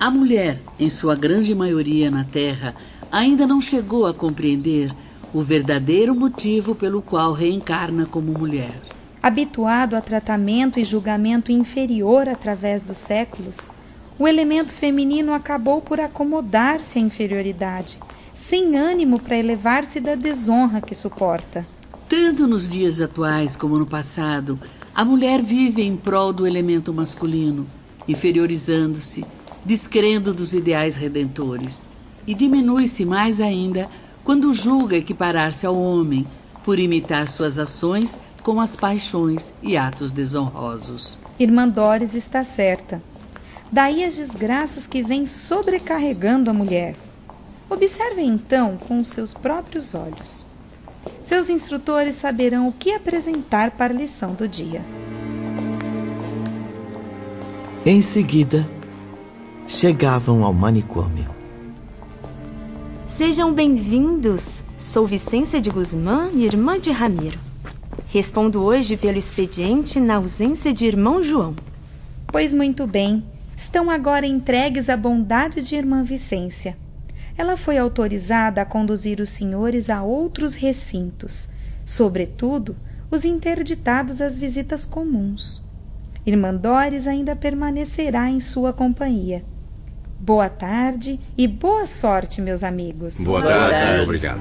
A mulher, em sua grande maioria na Terra, ainda não chegou a compreender o verdadeiro motivo pelo qual reencarna como mulher. Habituado a tratamento e julgamento inferior através dos séculos, o elemento feminino acabou por acomodar-se à inferioridade, sem ânimo para elevar-se da desonra que suporta. Tanto nos dias atuais como no passado, a mulher vive em prol do elemento masculino, inferiorizando-se, descrendo dos ideais redentores, e diminui-se mais ainda quando julga equiparar-se ao homem, por imitar suas ações com as paixões e atos desonrosos. Irmã Doris está certa. Daí as desgraças que vêm sobrecarregando a mulher. Observem então com os seus próprios olhos. Seus instrutores saberão o que apresentar para a lição do dia. Em seguida, chegavam ao manicômio. Sejam bem-vindos. Sou Vicência de Guzmán, irmã de Ramiro. Respondo hoje pelo expediente na ausência de irmão João. Pois muito bem, estão agora entregues à bondade de irmã Vicência. Ela foi autorizada a conduzir os senhores a outros recintos, sobretudo os interditados às visitas comuns. Irmã Doris ainda permanecerá em sua companhia. Boa tarde e boa sorte, meus amigos. Boa tarde. Obrigado.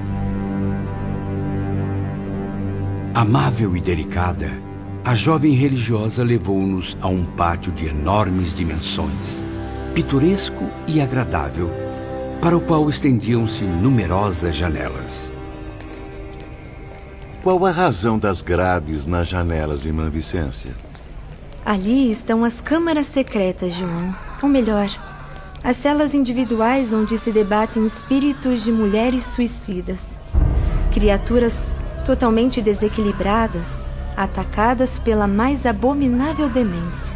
Amável e delicada, a jovem religiosa levou-nos a um pátio de enormes dimensões, pitoresco e agradável, para o qual estendiam-se numerosas janelas. Qual a razão das grades nas janelas, irmã Vicência? Ali estão as câmaras secretas, João. Ou melhor, as celas individuais onde se debatem espíritos de mulheres suicidas. Criaturas totalmente desequilibradas, atacadas pela mais abominável demência.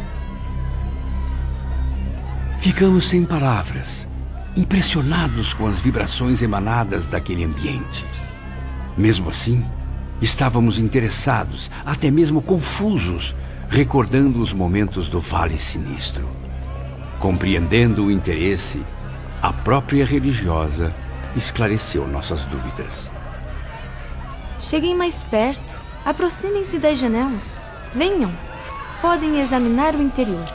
Ficamos sem palavras, impressionados com as vibrações emanadas daquele ambiente. Mesmo assim, estávamos interessados, até mesmo confusos, recordando os momentos do Vale Sinistro. Compreendendo o interesse, a própria religiosa esclareceu nossas dúvidas. Cheguem mais perto. Aproximem-se das janelas. Venham. Podem examinar o interior.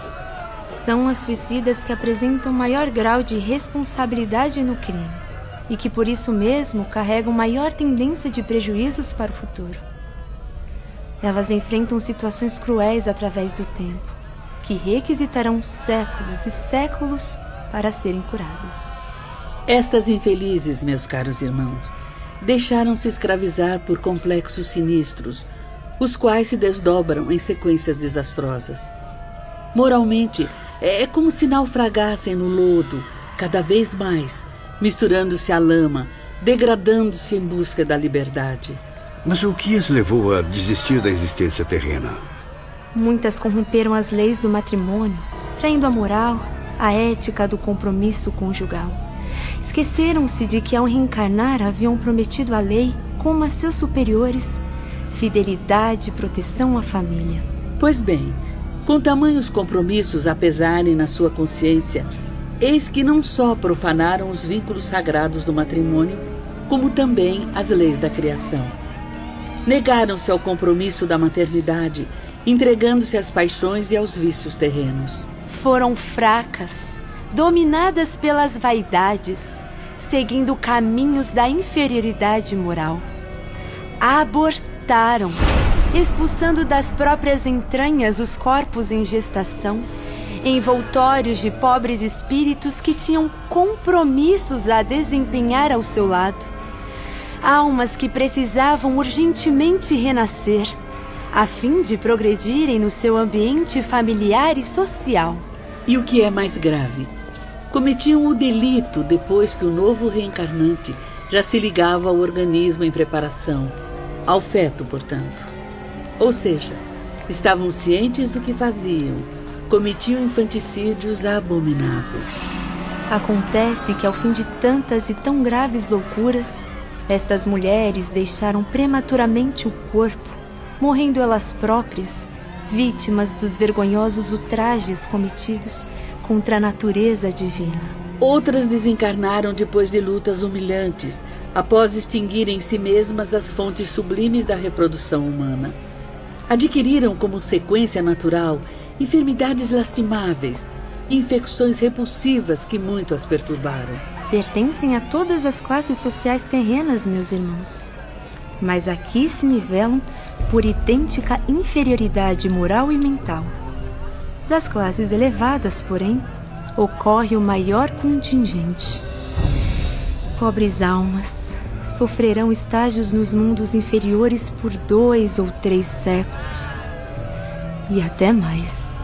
São as suicidas que apresentam maior grau de responsabilidade no crime e que por isso mesmo carregam maior tendência de prejuízos para o futuro. Elas enfrentam situações cruéis através do tempo, que requisitarão séculos e séculos para serem curadas. Estas infelizes, meus caros irmãos, deixaram-se escravizar por complexos sinistros, os quais se desdobram em sequências desastrosas. Moralmente, é como se naufragassem no lodo, cada vez mais, misturando-se à lama, degradando-se em busca da liberdade. Mas o que as levou a desistir da existência terrena? Muitas corromperam as leis do matrimônio, traindo a moral, a ética do compromisso conjugal. Esqueceram-se de que ao reencarnar haviam prometido à lei, como a seus superiores, fidelidade e proteção à família. Pois bem, com tamanhos compromissos a pesarem na sua consciência, eis que não só profanaram os vínculos sagrados do matrimônio, como também as leis da criação. Negaram-se ao compromisso da maternidade, entregando-se às paixões e aos vícios terrenos. Foram fracas, dominadas pelas vaidades, seguindo caminhos da inferioridade moral. Abortaram, expulsando das próprias entranhas os corpos em gestação, envoltórios de pobres espíritos que tinham compromissos a desempenhar ao seu lado. Almas que precisavam urgentemente renascer, a fim de progredirem no seu ambiente familiar e social. E o que é mais grave, cometiam o delito depois que o novo reencarnante já se ligava ao organismo em preparação, ao feto, portanto. Ou seja, estavam cientes do que faziam, cometiam infanticídios abomináveis. Acontece que ao fim de tantas e tão graves loucuras, estas mulheres deixaram prematuramente o corpo, morrendo elas próprias, vítimas dos vergonhosos ultrajes cometidos contra a natureza divina. Outras desencarnaram depois de lutas humilhantes, após extinguirem em si mesmas as fontes sublimes da reprodução humana. Adquiriram como sequência natural enfermidades lastimáveis, infecções repulsivas que muito as perturbaram. Pertencem a todas as classes sociais terrenas, meus irmãos. Mas aqui se nivelam por idêntica inferioridade moral e mental. Das classes elevadas, porém, ocorre o maior contingente. Pobres almas sofrerão estágios nos mundos inferiores por 2 ou 3 séculos. E até mais.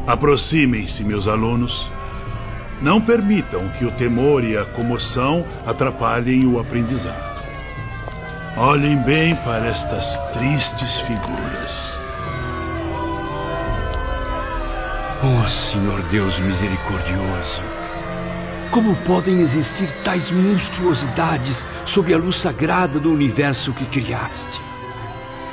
Aproximem-se, meus alunos. Não permitam que o temor e a comoção atrapalhem o aprendizado. Olhem bem para estas tristes figuras. Oh, Senhor Deus misericordioso, como podem existir tais monstruosidades sob a luz sagrada do universo que criaste?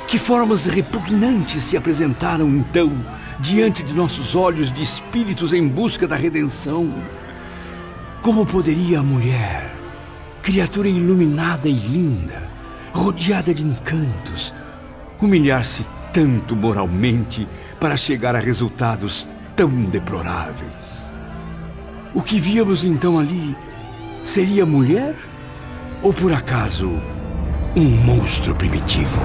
Que formas repugnantes se apresentaram, então, diante de nossos olhos de espíritos em busca da redenção? Como poderia a mulher, criatura iluminada e linda, rodeada de encantos, humilhar-se tanto moralmente para chegar a resultados tão deploráveis? O que víamos então ali seria mulher ou por acaso um monstro primitivo?